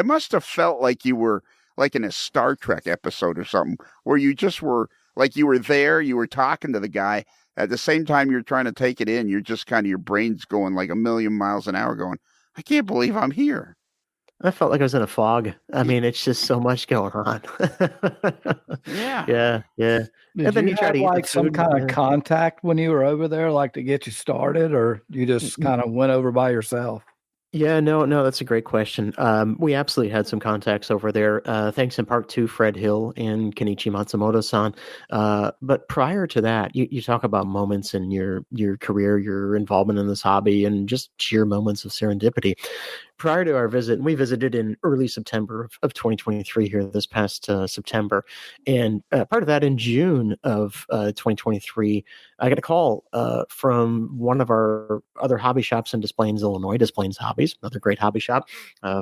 must have felt like you were like in a Star Trek episode or something, where you just were like, you were there, you were talking to the guy. At the same time you're trying to take it in, you're just kind of, your brain's going like 1,000,000 miles an hour going, I can't believe I'm here. I felt like I was in a fog. I mean, it's just so much going on. Yeah. Did and then you try to like some kind of contact when you were over there, like to get you started, or you just kind of went over by yourself? Yeah, no, that's a great question. We absolutely had some contacts over there, thanks in part to Fred Hill and Kenichi Matsumoto-san. But prior to that, you talk about moments in your career, your involvement in this hobby, and just sheer moments of serendipity. Prior to our visit, and we visited in early September of 2023 here this past September. And part of that in June of 2023, I got a call from one of our other hobby shops in Des Plaines, Illinois, Des Plaines Hobbies, another great hobby shop,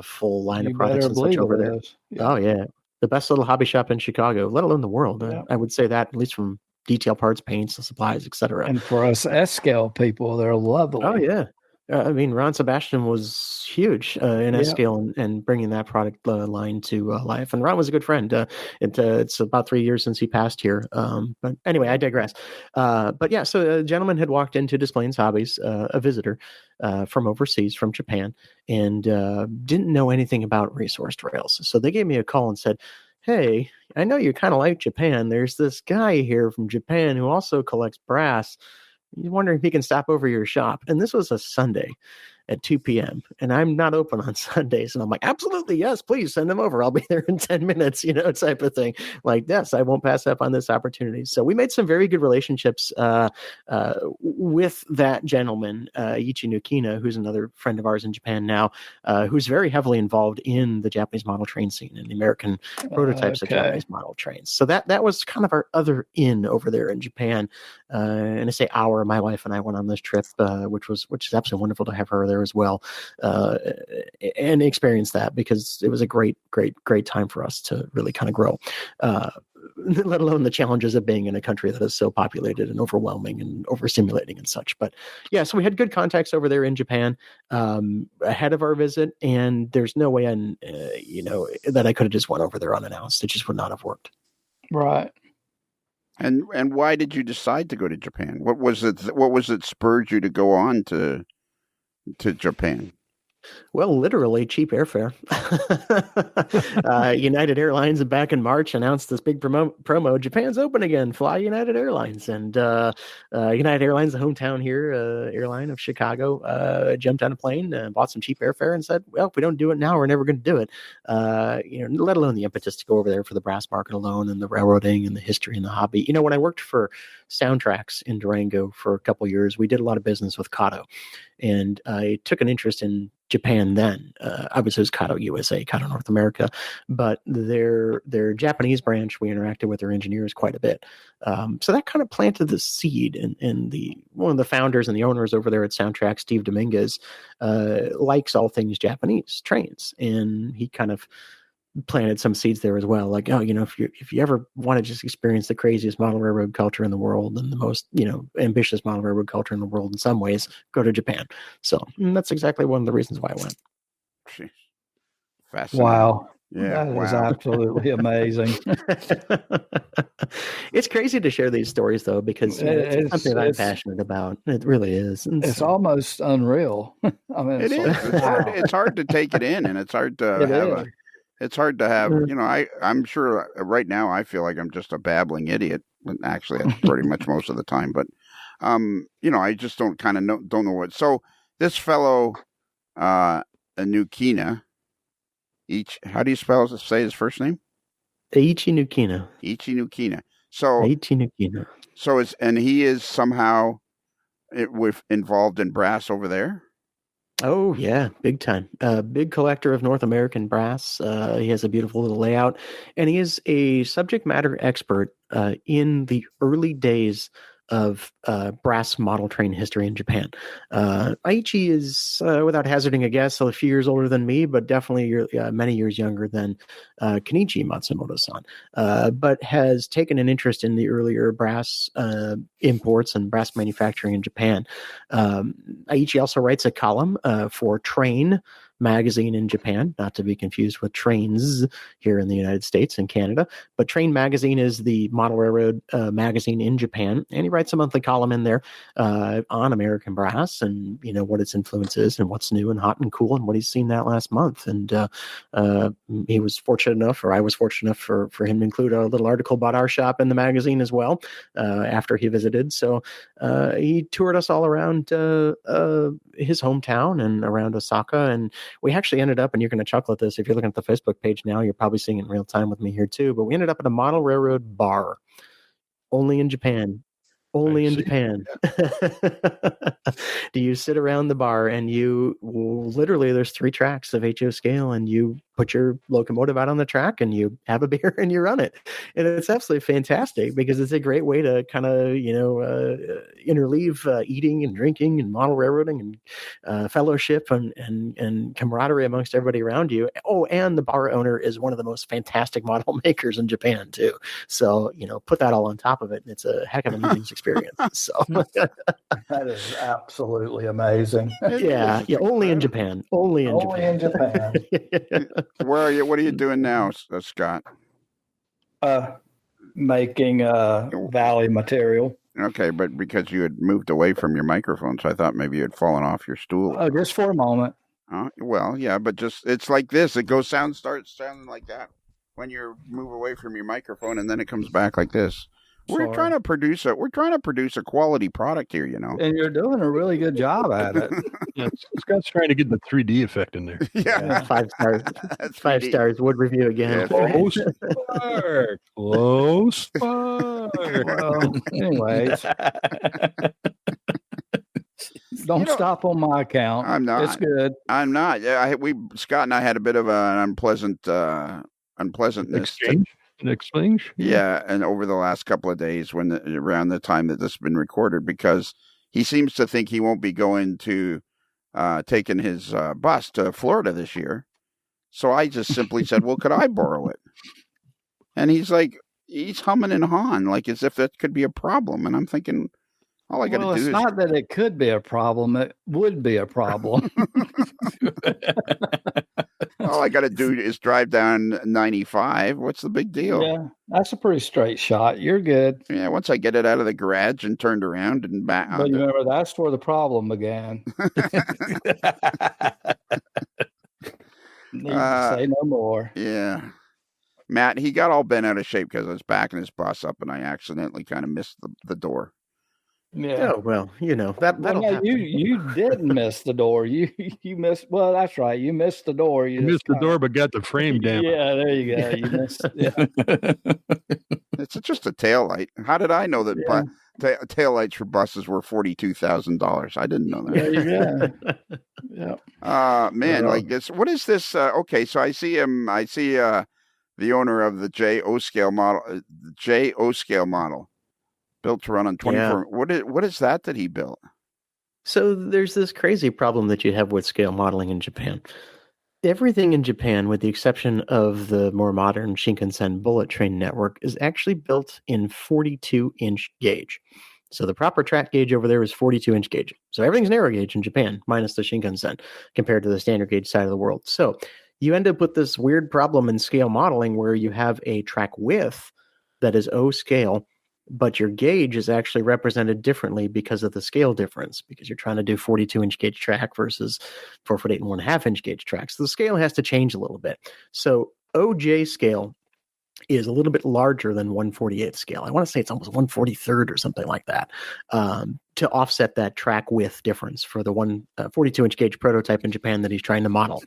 full line You of products better and such believe over it there. is. Yeah. Oh, yeah. The best little hobby shop in Chicago, let alone the world. Yeah. I would say that, at least from detail parts, paints, supplies, etc. And for us S-scale people, they're lovely. Oh, yeah. I mean, Ron Sebastian was huge in Yeah. S-scale and bringing that product line to life. And Ron was a good friend. It's about 3 years since he passed here. But anyway, I digress. But yeah, so a gentleman had walked into Des Plaines Hobbies, a visitor from overseas, from Japan, and didn't know anything about resource trails. So they gave me a call and said, "Hey, I know you kind of like Japan. There's this guy here from Japan who also collects brass. You're wondering if he can stop over your shop." And this was a Sunday at 2 p.m. And I'm not open on Sundays. And I'm like, absolutely, yes, please send him over. I'll be there in 10 minutes, type of thing. Like, yes, I won't pass up on this opportunity. So we made some very good relationships with that gentleman, Ichi Nukina, who's another friend of ours in Japan now, who's very heavily involved in the Japanese model train scene and the American prototypes of Japanese model trains. So that was kind of our other in over there in Japan. And I say my wife and I went on this trip, which is absolutely wonderful to have her there as well, and experience that, because it was a great time for us to really kind of grow, let alone the challenges of being in a country that is so populated and overwhelming and overstimulating and such. But yeah, so we had good contacts over there in Japan ahead of our visit, and there's no way that I could have just went over there unannounced. It just would not have worked. Right. And why did you decide to go to Japan? What was it spurred you to go on to Japan? Well, literally cheap airfare. United Airlines back in March announced this big promo. Japan's open again. Fly United Airlines. And United Airlines, the hometown here, airline of Chicago, jumped on a plane, bought some cheap airfare and said, well, if we don't do it now, we're never going to do it. Let alone the impetus to go over there for the brass market alone, and the railroading and the history and the hobby. When I worked for Soundtracks in Durango for a couple years, we did a lot of business with Kato. And I took an interest in Japan then. Obviously, it was Kato USA, Kato North America, but their Japanese branch, we interacted with their engineers quite a bit. So that kind of planted the seed. And one of the founders and the owners over there at Soundtrack, Steve Dominguez, likes all things Japanese trains, and he kind of planted some seeds there as well. Like, if you ever want to just experience the craziest model railroad culture in the world and the most, ambitious model railroad culture in the world in some ways, go to Japan. So that's exactly one of the reasons why I went. Jeez. Fascinating. Wow. Yeah, that is absolutely amazing. It's crazy to share these stories, though, because it's something that I'm passionate about. It really is. It's almost unreal. I mean, it is. It's hard to take it in, and it's hard to It's hard to have, I'm sure right now I feel like I'm just a babbling idiot. Actually, that's pretty much most of the time. But, I just don't know what. So this fellow, Nukina, how do you say his first name? Ichi Nukina. Ichi Nukina. So Ichi Nukina. So he is somehow involved in brass over there? Oh, yeah, big time. Big collector of North American brass. He has a beautiful little layout, and he is a subject matter expert in the early days of brass model train history in Japan. Aichi is, without hazarding a guess, a few years older than me, but definitely many years younger than Kenichi Matsumoto-san, but has taken an interest in the earlier brass imports and brass manufacturing in Japan. Aichi also writes a column for Train magazine in Japan, not to be confused with Trains here in the United States and Canada. But Train magazine is the model railroad magazine in Japan, and he writes a monthly column in there on American brass and what its influence is and what's new and hot and cool and what he's seen that last month. And he was fortunate enough, or I was fortunate enough for him to include a little article about our shop in the magazine as well after he visited. So he toured us all around his hometown and around Osaka, and we actually ended up, and you're going to chuckle at this if you're looking at the Facebook page now, you're probably seeing it in real time with me here too, but we ended up at a model railroad bar only in Japan. Only in Japan. Do you sit around the bar and you literally, there's 3 tracks of HO scale, and you put your locomotive out on the track and you have a beer and you run it. And it's absolutely fantastic because it's a great way to kind of, interleave eating and drinking and model railroading and fellowship and camaraderie amongst everybody around you. Oh, and the bar owner is one of the most fantastic model makers in Japan too. So, put that all on top of it, and it's a heck of an evening experience. So that is absolutely amazing. Yeah, only in Japan. Only in Japan. Where are you? What are you doing now, Scott? Making Valley material. Okay, but because you had moved away from your microphone, so I thought maybe you had fallen off your stool. Oh, just for a moment. Well, yeah, but it's like this. It starts sounding like that when you move away from your microphone, and then it comes back like this. We're trying to produce a quality product here, And you're doing a really good job at it. Yeah, Scott's trying to get the 3D effect in there. Yeah. 5 stars. 5 stars. Would review again. Yeah, Close spark. Close spark. Well, anyways. Don't stop on my account. I'm not. It's good. I'm not. Yeah, Scott and I had a bit of an unpleasantness. Exchange? Yeah, and over the last couple of days, around the time that this has been recorded, because he seems to think he won't be going to taking his bus to Florida this year. So I just simply said, "Well, could I borrow it?" And he's humming and hawing like as if that could be a problem. And I'm thinking, all I got to do is. It's not that it could be a problem; it would be a problem. All I got to do is drive down 95. What's the big deal? Yeah, that's a pretty straight shot. You're good. Yeah, once I get it out of the garage and turned around and back. But remember, that's where the problem began. Need to say no more. Yeah. Matt, he got all bent out of shape because I was backing his bus up and I accidentally kind of missed the door. Yeah. Oh, well, that'll happen. You didn't miss the door. You missed. Well, that's right. You missed the door. You missed the door, but got the frame down. Yeah, there you go. You missed. Yeah. It's just a tail light. How did I know that tail lights for buses were $42,000? I didn't know that. There you go. Yeah. Man, like this. What is this? Okay, so I see him. I see the owner of the JO scale model. Built to run on 24. Yeah. What is that he built? So there's this crazy problem that you have with scale modeling in Japan. Everything in Japan, with the exception of the more modern Shinkansen bullet train network, is actually built in 42-inch gauge. So the proper track gauge over there is 42-inch gauge. So everything's narrow gauge in Japan, minus the Shinkansen, compared to the standard gauge side of the world. So you end up with this weird problem in scale modeling where you have a track width that is O scale, but your gauge is actually represented differently because of the scale difference, because you're trying to do 42-inch gauge track versus 4 foot 8 and 1/2-inch gauge track. So the scale has to change a little bit. So OJ scale is a little bit larger than 1/48 scale. I want to say it's almost 1/43 or something like that, to offset that track width difference for the 42-inch gauge prototype in Japan that he's trying to model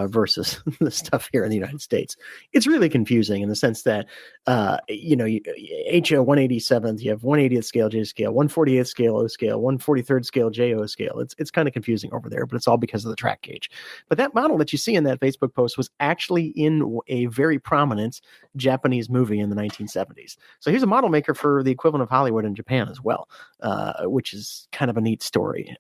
versus the stuff here in the United States. It's really confusing in the sense that, HO 187th, you have 180th scale J scale, 148th scale O scale, 143rd scale JO scale. It's kind of confusing over there, but it's all because of the track gauge. But that model that you see in that Facebook post was actually in a very prominent Japanese movie in the 1970s. So he's a model maker for the equivalent of Hollywood in Japan as well, which is kind of a neat story.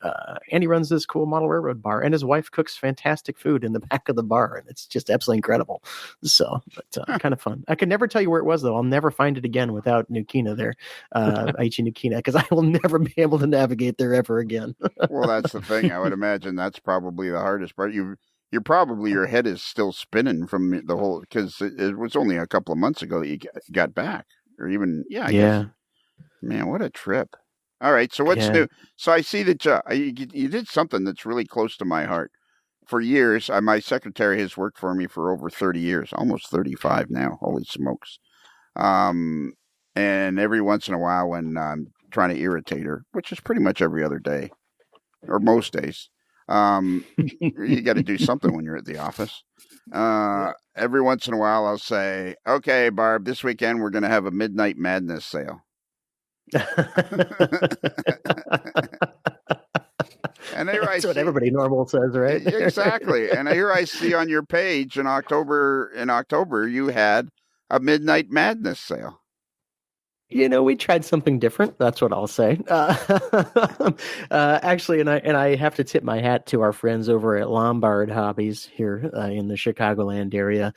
And he runs this cool model railroad bar, and his wife cooks fantastic food in the back of the bar, and it's just absolutely incredible. So, but kind of fun. I could never tell you where it was, though. I'll never find it again without Nukina there, Aichi Nukina, because I will never be able to navigate there ever again. Well, that's the thing. I would imagine that's probably the hardest part. You've your head is still spinning from the whole, because it was only a couple of months ago that you got back, or even I guess. Man, what a trip! All right, so what's new? So I see that you did something that's really close to my heart. For years, my secretary has worked for me for over 30 years, almost 35 now. Holy smokes! And every once in a while, when I'm trying to irritate her, which is pretty much every other day or most days, you got to do something when you're at the office. Every once in a while, I'll say, "Okay, Barb, this weekend we're going to have a Midnight Madness sale." And here That's what everybody normal says, right? Exactly. And here I see on your page in October you had a Midnight Madness sale. We tried something different. That's what I'll say. Actually, and I have to tip my hat to our friends over at Lombard Hobbies here in the Chicagoland area.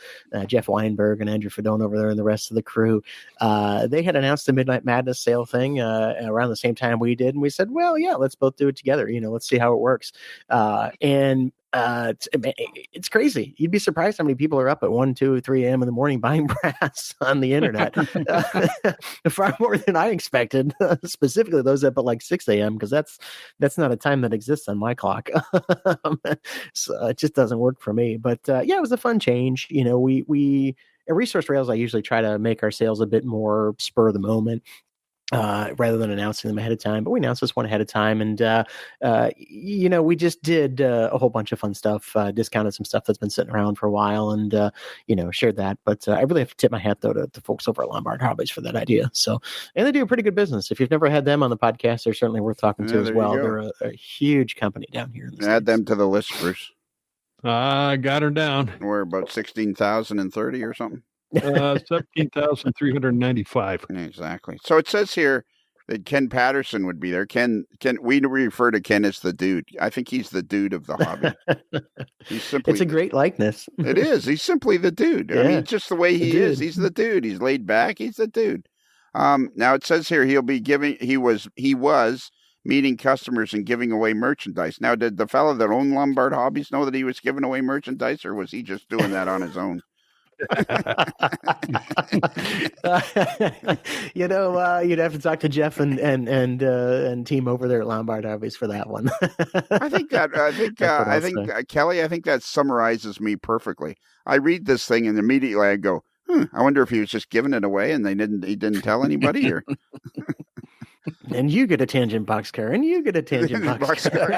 Jeff Weinberg and Andrew Fedone over there and the rest of the crew. They had announced the Midnight Madness sale thing around the same time we did. And we said, well, yeah, let's both do it together. Let's see how it works. It's crazy. You'd be surprised how many people are up at 1, 2, 3 a.m. in the morning buying brass on the internet. Far more than I expected, specifically those up at like 6 a.m. because that's not a time that exists on my clock. So it just doesn't work for me. But it was a fun change. We at Resource Rails, I usually try to make our sales a bit more spur of the moment. Rather than announcing them ahead of time, but we announced this one ahead of time, and we just did a whole bunch of fun stuff, discounted some stuff that's been sitting around for a while, and shared that. But I really have to tip my hat though to folks over at Lombard Hobbies for that idea. So, and they do a pretty good business. If you've never had them on the podcast, they're certainly worth talking to as well. They're a huge company down here in the Add States. them to the list, Bruce. I got her down. We're about 16,030 or something. 17,395. Exactly. So it says here that Ken Patterson would be there. Ken, we refer to Ken as the dude. I think he's the dude of the hobby. It's a great likeness. It is. He's simply the dude. Yeah. I mean, just the way he is. He's the dude. He's laid back. He's the dude. Now it says here he'll be giving. He was meeting customers and giving away merchandise. Now, did the fellow that owned Lombard Hobbies know that he was giving away merchandise, or was he just doing that on his own? You'd have to talk to Jeff and team over there at Lombard Hobbies for that one. I think Kelly, I think that summarizes me perfectly. I read this thing and immediately I go, I wonder if he was just giving it away and he didn't tell anybody, or and you get a tangent boxcar, and you get a tangent boxcar.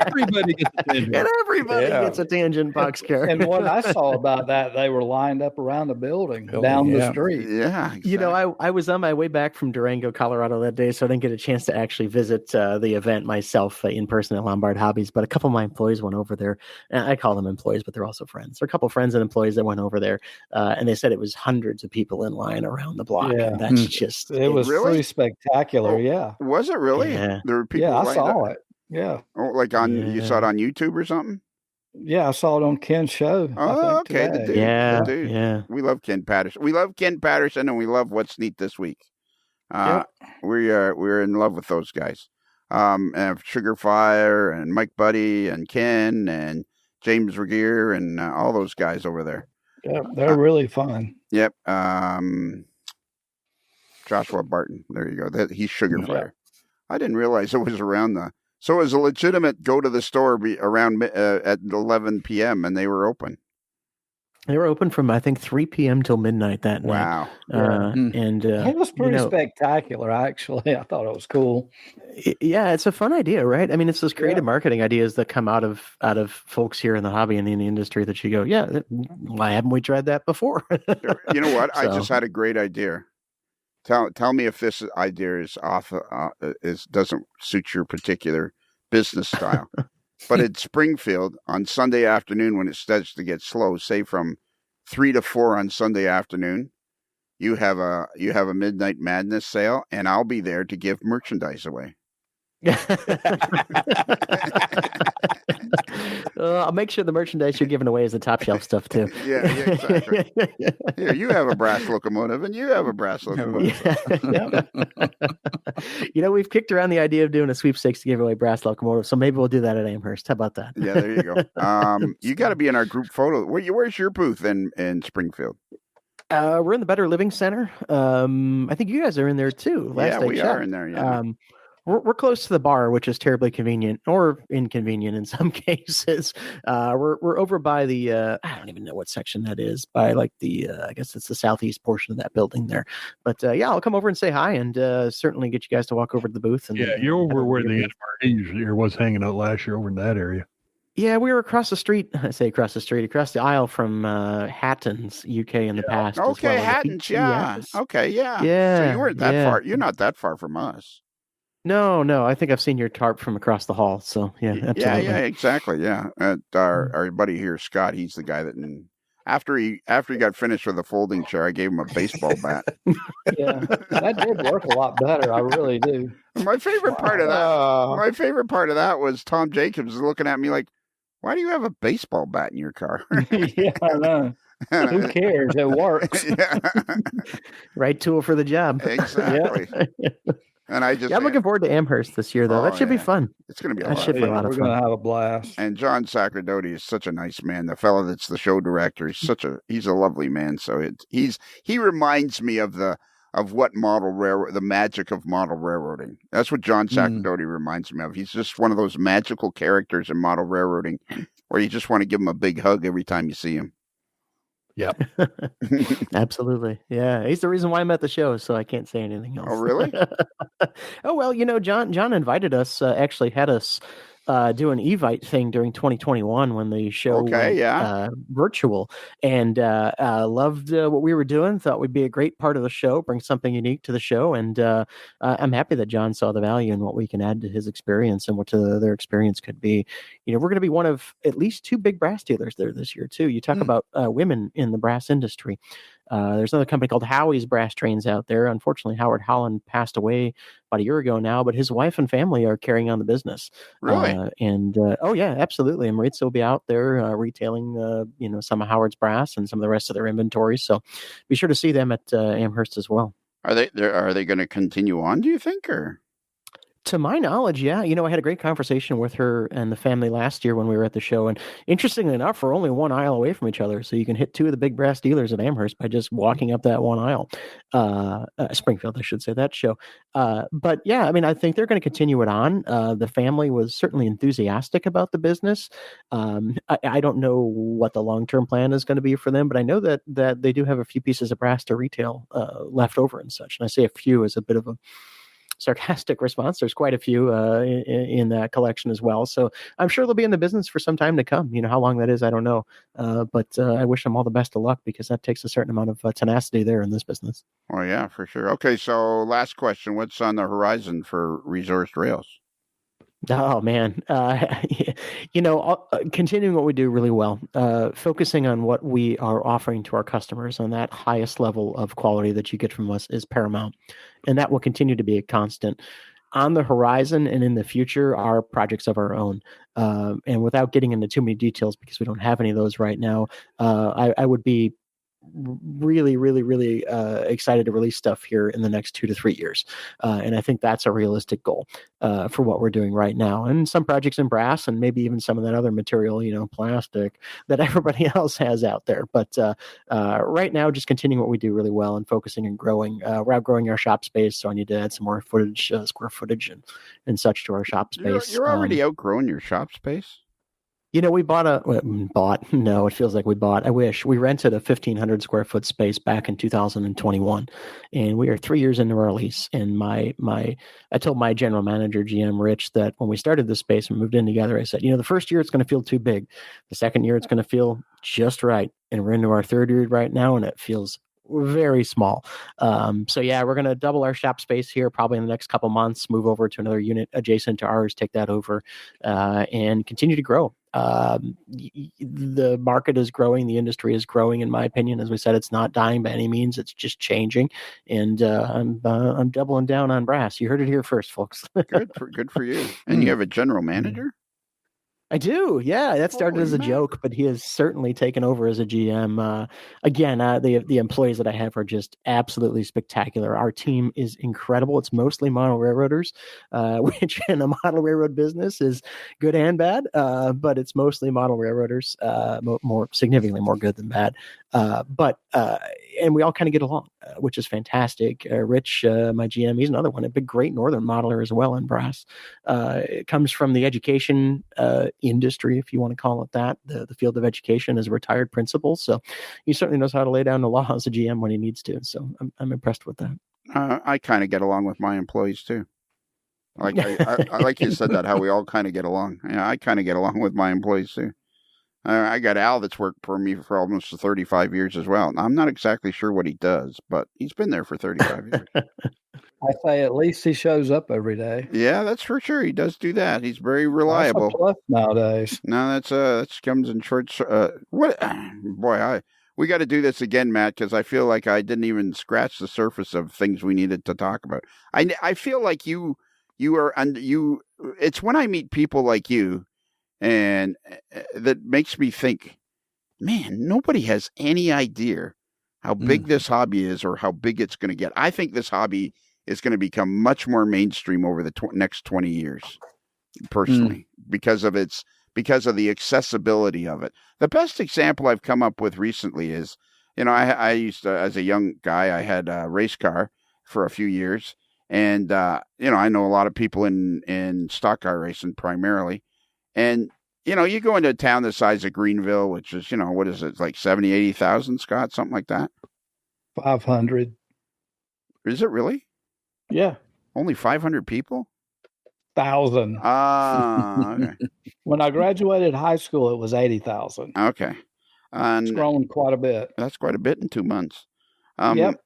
Everybody gets a tangent. And everybody gets a tangent boxcar. And what I saw about that, they were lined up around the building down the street. Yeah, exactly. I was on my way back from Durango, Colorado that day, so I didn't get a chance to actually visit the event myself in person at Lombard Hobbies. But a couple of my employees went over there. And I call them employees, but they're also friends. There are a couple of friends and employees that went over there, and they said it was hundreds of people in line around the block. Yeah. And that's just it was really pretty spectacular. Yeah. Was it really? Yeah. There were people. Yeah, I saw it. Yeah. Oh, like you saw it on YouTube or something? Yeah, I saw it on Ken's show. Oh, okay. Today. The dude. Yeah. The dude. Yeah. We love Ken Patterson. We love Ken Patterson, and we love What's Neat This Week. We're in love with those guys. And Sugar Fire and Mike Buddy and Ken and James Regier and all those guys over there. Yeah, they're really fun. Yep. Joshua Barton. There you go. He's Sugar Fire. I didn't realize it was around so it was a legitimate go to the store around at 11 p.m. and they were open. They were open from, I think, 3 p.m. till midnight that night. Wow. And it was pretty spectacular, actually. I thought it was cool. Yeah, it's a fun idea, right? I mean, it's those creative marketing ideas that come out of folks here in the hobby and in the industry that you go, yeah, why haven't we tried that before? You know what? I just had a great idea. Tell me if this idea is off, doesn't suit your particular business style. But in Springfield on Sunday afternoon, when it starts to get slow, say from 3 to 4 on Sunday afternoon, you have a Midnight Madness sale, and I'll be there to give merchandise away. I'll make sure the merchandise you're giving away is the top shelf stuff too. Yeah, exactly. Here, you have a brass locomotive, and you have a brass locomotive. We've kicked around the idea of doing a sweepstakes to give away brass locomotives, so maybe we'll do that at Amherst. How about that? Yeah, there you go. You got to be in our group photo. Where's your booth in Springfield? We're in the Better Living Center. I think you guys are in there too. Yeah, we are in there. Yeah. We're close to the bar, which is terribly convenient or inconvenient in some cases. We're over by the I don't even know what section that is, by like the I guess it's the southeast portion of that building there. But I'll come over and say hi, and certainly get you guys to walk over to the booth. And you're over where the NMRD was hanging out last year, over in that area. Yeah, we were across the street. I say across the aisle from Hatton's UK in the past. Okay, well. Hatton's, yeah. Okay, yeah. Yeah. So you weren't that far. You're not that far from us. No. I think I've seen your tarp from across the hall. So yeah, absolutely. Yeah, exactly. Yeah. Our buddy here, Scott, he's the guy that after he got finished with the folding chair, I gave him a baseball bat. Yeah, that did work a lot better. I really do. My favorite part of that was Tom Jacobs looking at me like, "Why do you have a baseball bat in your car?" Yeah, I know. Who cares? It works. Yeah. Right tool for the job. Exactly. And I'm looking forward to Amherst this year, though. That should be fun. It's going to be a lot of fun. We're going to have a blast. And John Sacerdoti is such a nice man. The fellow that's the show director, he's a lovely man. So he reminds me of what model railroad, the magic of model railroading. That's what John Sacerdoti reminds me of. He's just one of those magical characters in model railroading where you just want to give him a big hug every time you see him. Yep. Absolutely. Yeah. He's the reason why I'm at the show, so I can't say anything else. Oh, really? Oh, well, John invited us, actually had us do an Evite thing during 2021 when the show went virtual, and loved what we were doing. Thought we'd be a great part of the show, bring something unique to the show, and I'm happy that John saw the value in what we can add to his experience and what their experience could be. We're going to be one of at least 2 big brass dealers there this year too. You talk about women in the brass industry. There's another company called Howie's Brass Trains out there. Unfortunately, Howard Holland passed away about a year ago now, but his wife and family are carrying on the business. Really? Oh yeah, absolutely. And Maritza will be out there retailing, some of Howard's brass and some of the rest of their inventory. So be sure to see them at Amherst as well. Are they going to continue on, do you think, or? To my knowledge, yeah. I had a great conversation with her and the family last year when we were at the show. And interestingly enough, we're only 1 aisle away from each other. So you can hit 2 of the big brass dealers at Amherst by just walking up that 1 aisle. Springfield, I should say, that show. But yeah, I think they're going to continue it on. The family was certainly enthusiastic about the business. I don't know what the long-term plan is going to be for them, but I know that they do have a few pieces of brass to retail left over and such. And I say a few as a bit of a sarcastic response. There's quite a few in that collection as well. So I'm sure they'll be in the business for some time to come. How long that is, I don't know. But I wish them all the best of luck, because that takes a certain amount of tenacity there in this business. Oh, yeah, for sure. Okay, so last question. What's on the horizon for Resourced Rails? Oh, man. Continuing what we do really well, focusing on what we are offering to our customers on that highest level of quality that you get from us is paramount. And that will continue to be a constant. On the horizon and in the future are projects of our own. And without getting into too many details, because we don't have any of those right now, I would be really, really, really excited to release stuff here in the next 2 to 3 years. And I think that's a realistic goal for what we're doing right now. And some projects in brass and maybe even some of that other material, plastic that everybody else has out there. But right now, just continuing what we do really well and focusing and growing. We're outgrowing our shop space, so I need to add some more square footage and such to our shop space. You're already outgrown your shop space? We no, it feels like we bought. I wish we rented a 1,500 square foot space back in 2021, and we are 3 years into our lease. And I told my general manager, GM Rich, that when we started this space and moved in together, I said, the first year it's going to feel too big. The second year it's going to feel just right. And we're into our 3rd year right now, and it feels very small. So yeah, we're going to double our shop space here probably in the next couple months, move over to another unit adjacent to ours, take that over, and continue to grow. The market is growing. The industry is growing, in my opinion. As we said, it's not dying by any means. It's just changing. And I'm doubling down on brass. You heard it here first, folks. Good for you. And you have a general manager? I do. Yeah, that started as a joke, but he has certainly taken over as a GM. Again, the employees that I have are just absolutely spectacular. Our team is incredible. It's mostly model railroaders, which in a model railroad business is good and bad, but it's mostly model railroaders, more significantly more good than bad. And we all kind of get along, which is fantastic. Rich, my GM, he's another one, a big, great northern modeler as well in brass. It comes from the education industry, if you want to call it that, the field of education, as a retired principal. So he certainly knows how to lay down the law as a GM when he needs to. So I'm impressed with that. I kind of get along with my employees too. Like I like you said that, how we all kind of get along. Yeah, I kind of get along with my employees too. I got Al that's worked for me for almost 35 years as well. I'm not exactly sure what he does, but he's been there for 35 years. I say at least he shows up every day. Yeah, that's for sure. He does do that. He's very reliable. That's a plus nowadays. No, that comes in short. We got to do this again, Matt, because I feel like I didn't even scratch the surface of things we needed to talk about. I feel like you are, and you. It's when I meet people like you, and that makes me think, man, nobody has any idea how big this hobby is or how big it's going to get. I think this hobby is going to become much more mainstream over the next 20 years, personally, because of the accessibility of it. The best example I've come up with recently is, I used to, as a young guy, I had a race car for a few years, and I know a lot of people in stock car racing primarily. And, you go into a town the size of Greenville, which is, what is it, like 70, 80,000, Scott, something like that? 500. Is it really? Yeah. Only 500 people? 1,000. Okay. When I graduated high school, it was 80,000. Okay. It's grown quite a bit. That's quite a bit in 2 months. Yep.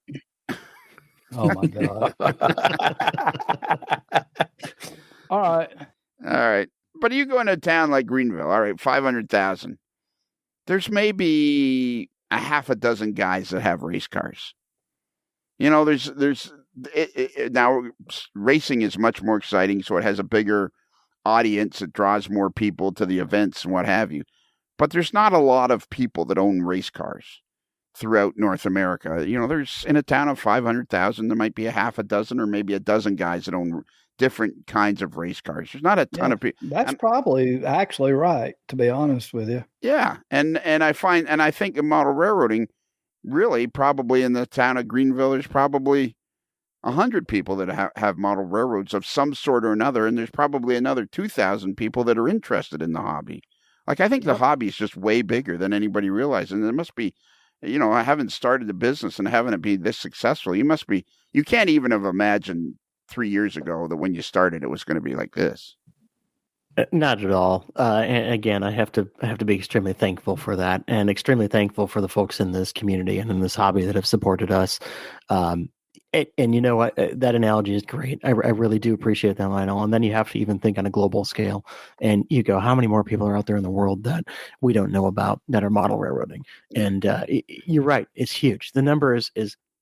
Oh, my God. All right. But you go into a town like Greenville, all right, 500,000. There's maybe a half a dozen guys that have race cars. Now racing is much more exciting, so it has a bigger audience. It draws more people to the events and what have you. But there's not a lot of people that own race cars throughout North America. There's, in a town of 500,000, there might be a half a dozen or maybe a dozen guys that own different kinds of race cars. There's not a ton of people. That's probably actually right, to be honest with you. Yeah. And I think in model railroading, really probably in the town of Greenville, there's probably 100 people that have model railroads of some sort or another. And there's probably another 2,000 people that are interested in the hobby. Like, I think the hobby is just way bigger than anybody realizes. And it must be, I haven't started the business and having it be this successful. You can't even have imagined 3 years ago that when you started, it was going to be like this. Not at all. And again, I have to be extremely thankful for that, and extremely thankful for the folks in this community and in this hobby that have supported us. And you know what? That analogy is great. I really do appreciate that, Lionel. And then you have to even think on a global scale, and you go, how many more people are out there in the world that we don't know about that are model railroading? And you're right. It's huge. The number is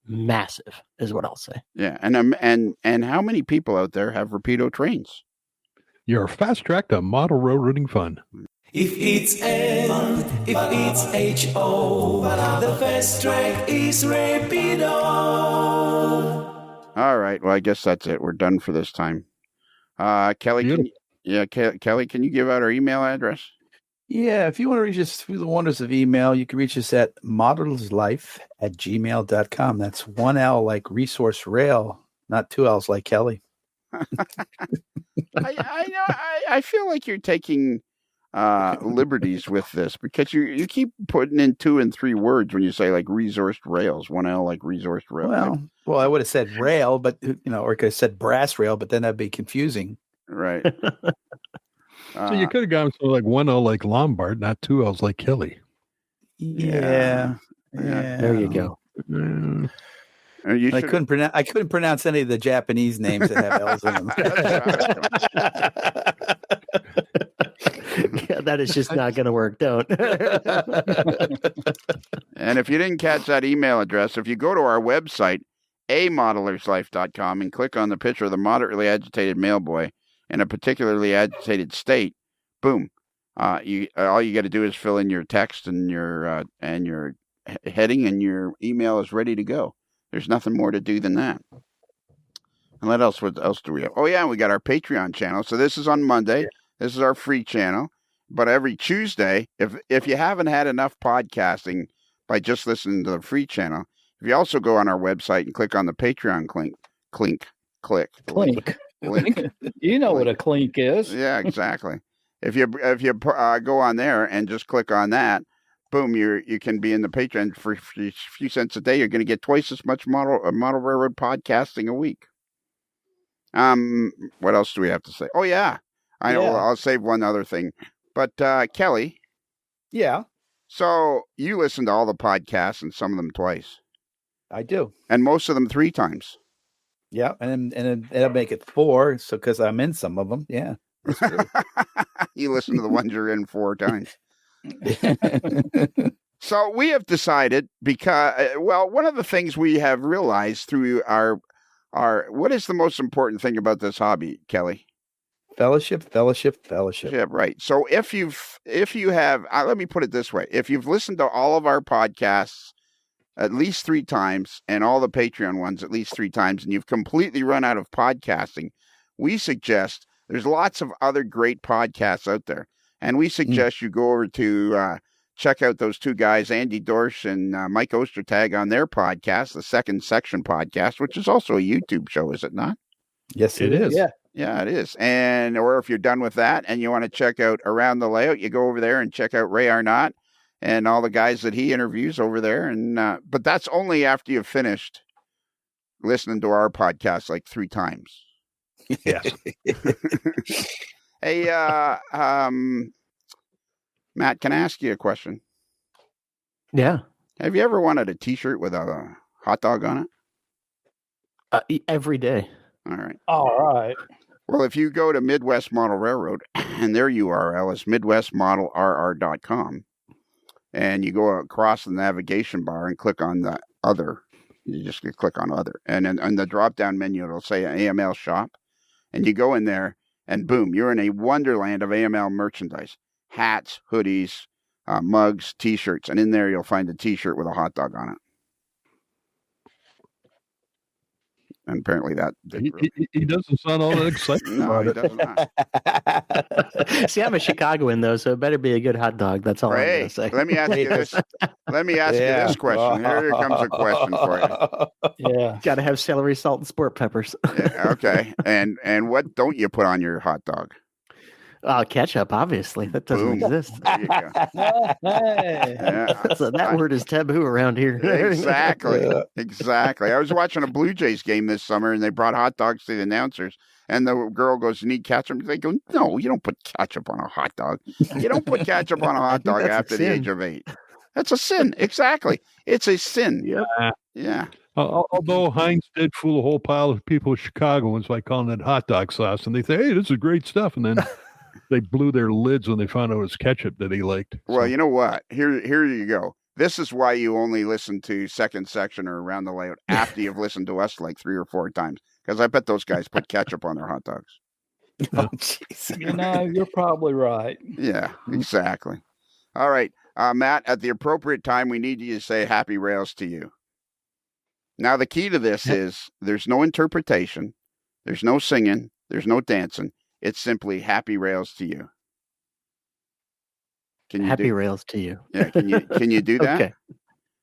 massive, is what I'll say. Yeah. And how many people out there have Rapido trains? Your fast track to model railroading fun. If it's N, if it's HO, the fast track is Rapido. All right. Well, I guess that's it. We're done for this time. Kelly, Kelly, can you give out our email address? Yeah, if you want to reach us through the wonders of email, you can reach us at modelslife@gmail.com. That's 1 L like resource rail, not 2 L's like Kelly. I feel like you're taking liberties with this, because you keep putting in 2 and 3 words when you say like resourced rails. 1 L like resourced rail. Well, I would have said rail, but or I could have said brass rail, but then that'd be confusing. Right. So you could have gone to like 1 L like Lombard, not 2 L's like Kelly. Yeah. There you go. I couldn't pronounce any of the Japanese names that have L's in them. Yeah, That is just not going to work. Don't. And if you didn't catch that email address, if you go to our website, amodelerslife.com, and click on the picture of the moderately agitated mailboy in a particularly agitated state, boom. All you got to do is fill in your text and your heading, and your email is ready to go. There's nothing more to do than that. And what else do we have? Oh, yeah, we got our Patreon channel. So this is on Monday. Yeah. This is our free channel. But every Tuesday, if you haven't had enough podcasting by just listening to the free channel, if you also go on our website and click on the Patreon clink. You know what a clink is. Yeah, exactly. If you go on there and just click on that, boom, you can be in the Patreon for a few cents a day. You're going to get twice as much model railroad podcasting a week. What else do we have to say? Oh, yeah. I know. I'll save one other thing. But, Kelly. Yeah. So you listen to all the podcasts, and some of them twice. I do. And most of them 3 times. Yeah. And it'll make it 4. So, because I'm in some of them. Yeah. That's true. You listen to the ones you're in 4 times. So we have decided because, one of the things we have realized through our what is the most important thing about this hobby, Kelly? Fellowship. Yeah, right. So if you have, let me put it this way. If you've listened to all of our podcasts at least 3 times and all the Patreon ones at least 3 times, and you've completely run out of podcasting, we suggest there's lots of other great podcasts out there. And we suggest you go over to check out those 2 guys, Andy Dorsch and Mike Ostertag, on their podcast, the Second Section Podcast, which is also a YouTube show, is it not? Yes, it is. Yeah, it is. Or if you're done with that and you want to check out Around the Layout, you go over there and check out Ray Arnott and all the guys that he interviews over there. And but that's only after you've finished listening to our podcast like 3 times. Yes. Hey, Matt, can I ask you a question? Yeah. Have you ever wanted a T-shirt with a hot dog on it? Every day. All right. Well, if you go to Midwest Model Railroad, and their URL is midwestmodelrr.com, and you go across the navigation bar and click on the other, you just click on other, and then on the drop-down menu, it'll say AML shop, and you go in there, and boom, you're in a wonderland of AML merchandise. Hats, hoodies, mugs, T-shirts, and in there you'll find a T-shirt with a hot dog on it. And apparently that he doesn't sound all that excited. No, he does not. See, I'm a Chicagoan though, so it better be a good hot dog. That's all I'm going to say. Let me ask you this. Let me ask you this question. Here comes a question for you. Yeah, got to have celery, salt, and sport peppers. Yeah, okay, and what don't you put on your hot dog? Ketchup, obviously. That doesn't exist. There you go. Yeah. So that word is taboo around here. Exactly. I was watching a Blue Jays game this summer, and they brought hot dogs to the announcers, and the girl goes, "You need ketchup?" They go, "No, you don't put ketchup on a hot dog. You don't put ketchup on a hot dog after the age of 8. That's a sin." Exactly. It's a sin. Yeah. Although Heinz did fool a whole pile of people in Chicagoans by calling it hot dog sauce, and they say, "Hey, this is great stuff," and then they blew their lids when they found out it was ketchup that he liked. Well, you know what? Here you go. This is why you only listen to Second Section or Around the Layout after you've listened to us like 3 or 4 times. Because I bet those guys put ketchup on their hot dogs. Oh, jeez. You're probably right. Yeah, exactly. All right. Matt, at the appropriate time, we need you to say happy rails to you. Now, the key to this is there's no interpretation. There's no singing. There's no dancing. It's simply happy rails to you. Can you happy rails to you? Yeah. Can you do that? Okay.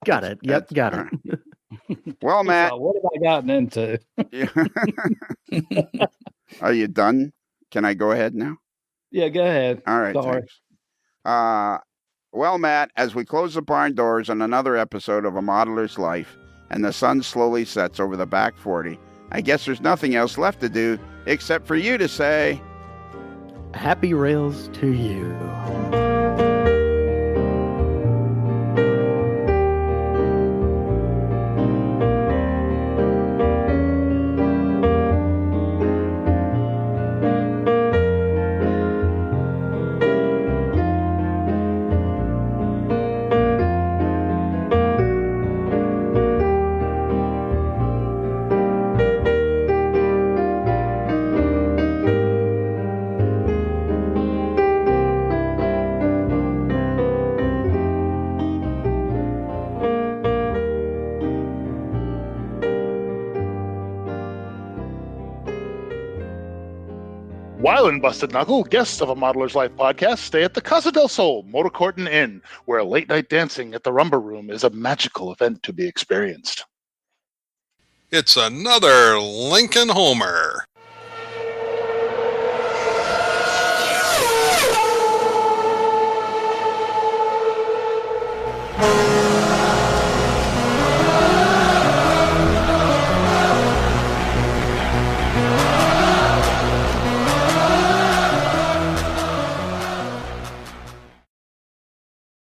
Got it. Yep. Got it. Right. Well, Matt, what have I gotten into? Are you done? Can I go ahead now? Yeah, go ahead. All right. Sorry. Thanks. Well, Matt, as we close the barn doors on another episode of A Modeler's Life, and the sun slowly sets over the back 40, I guess there's nothing else left to do except for you to say, happy rails to you. While in Busted Knuckle, guests of a Modeler's Life podcast stay at the Casa del Sol Motor Court and Inn, where late night dancing at the Rumba Room is a magical event to be experienced. It's another Lincoln Homer.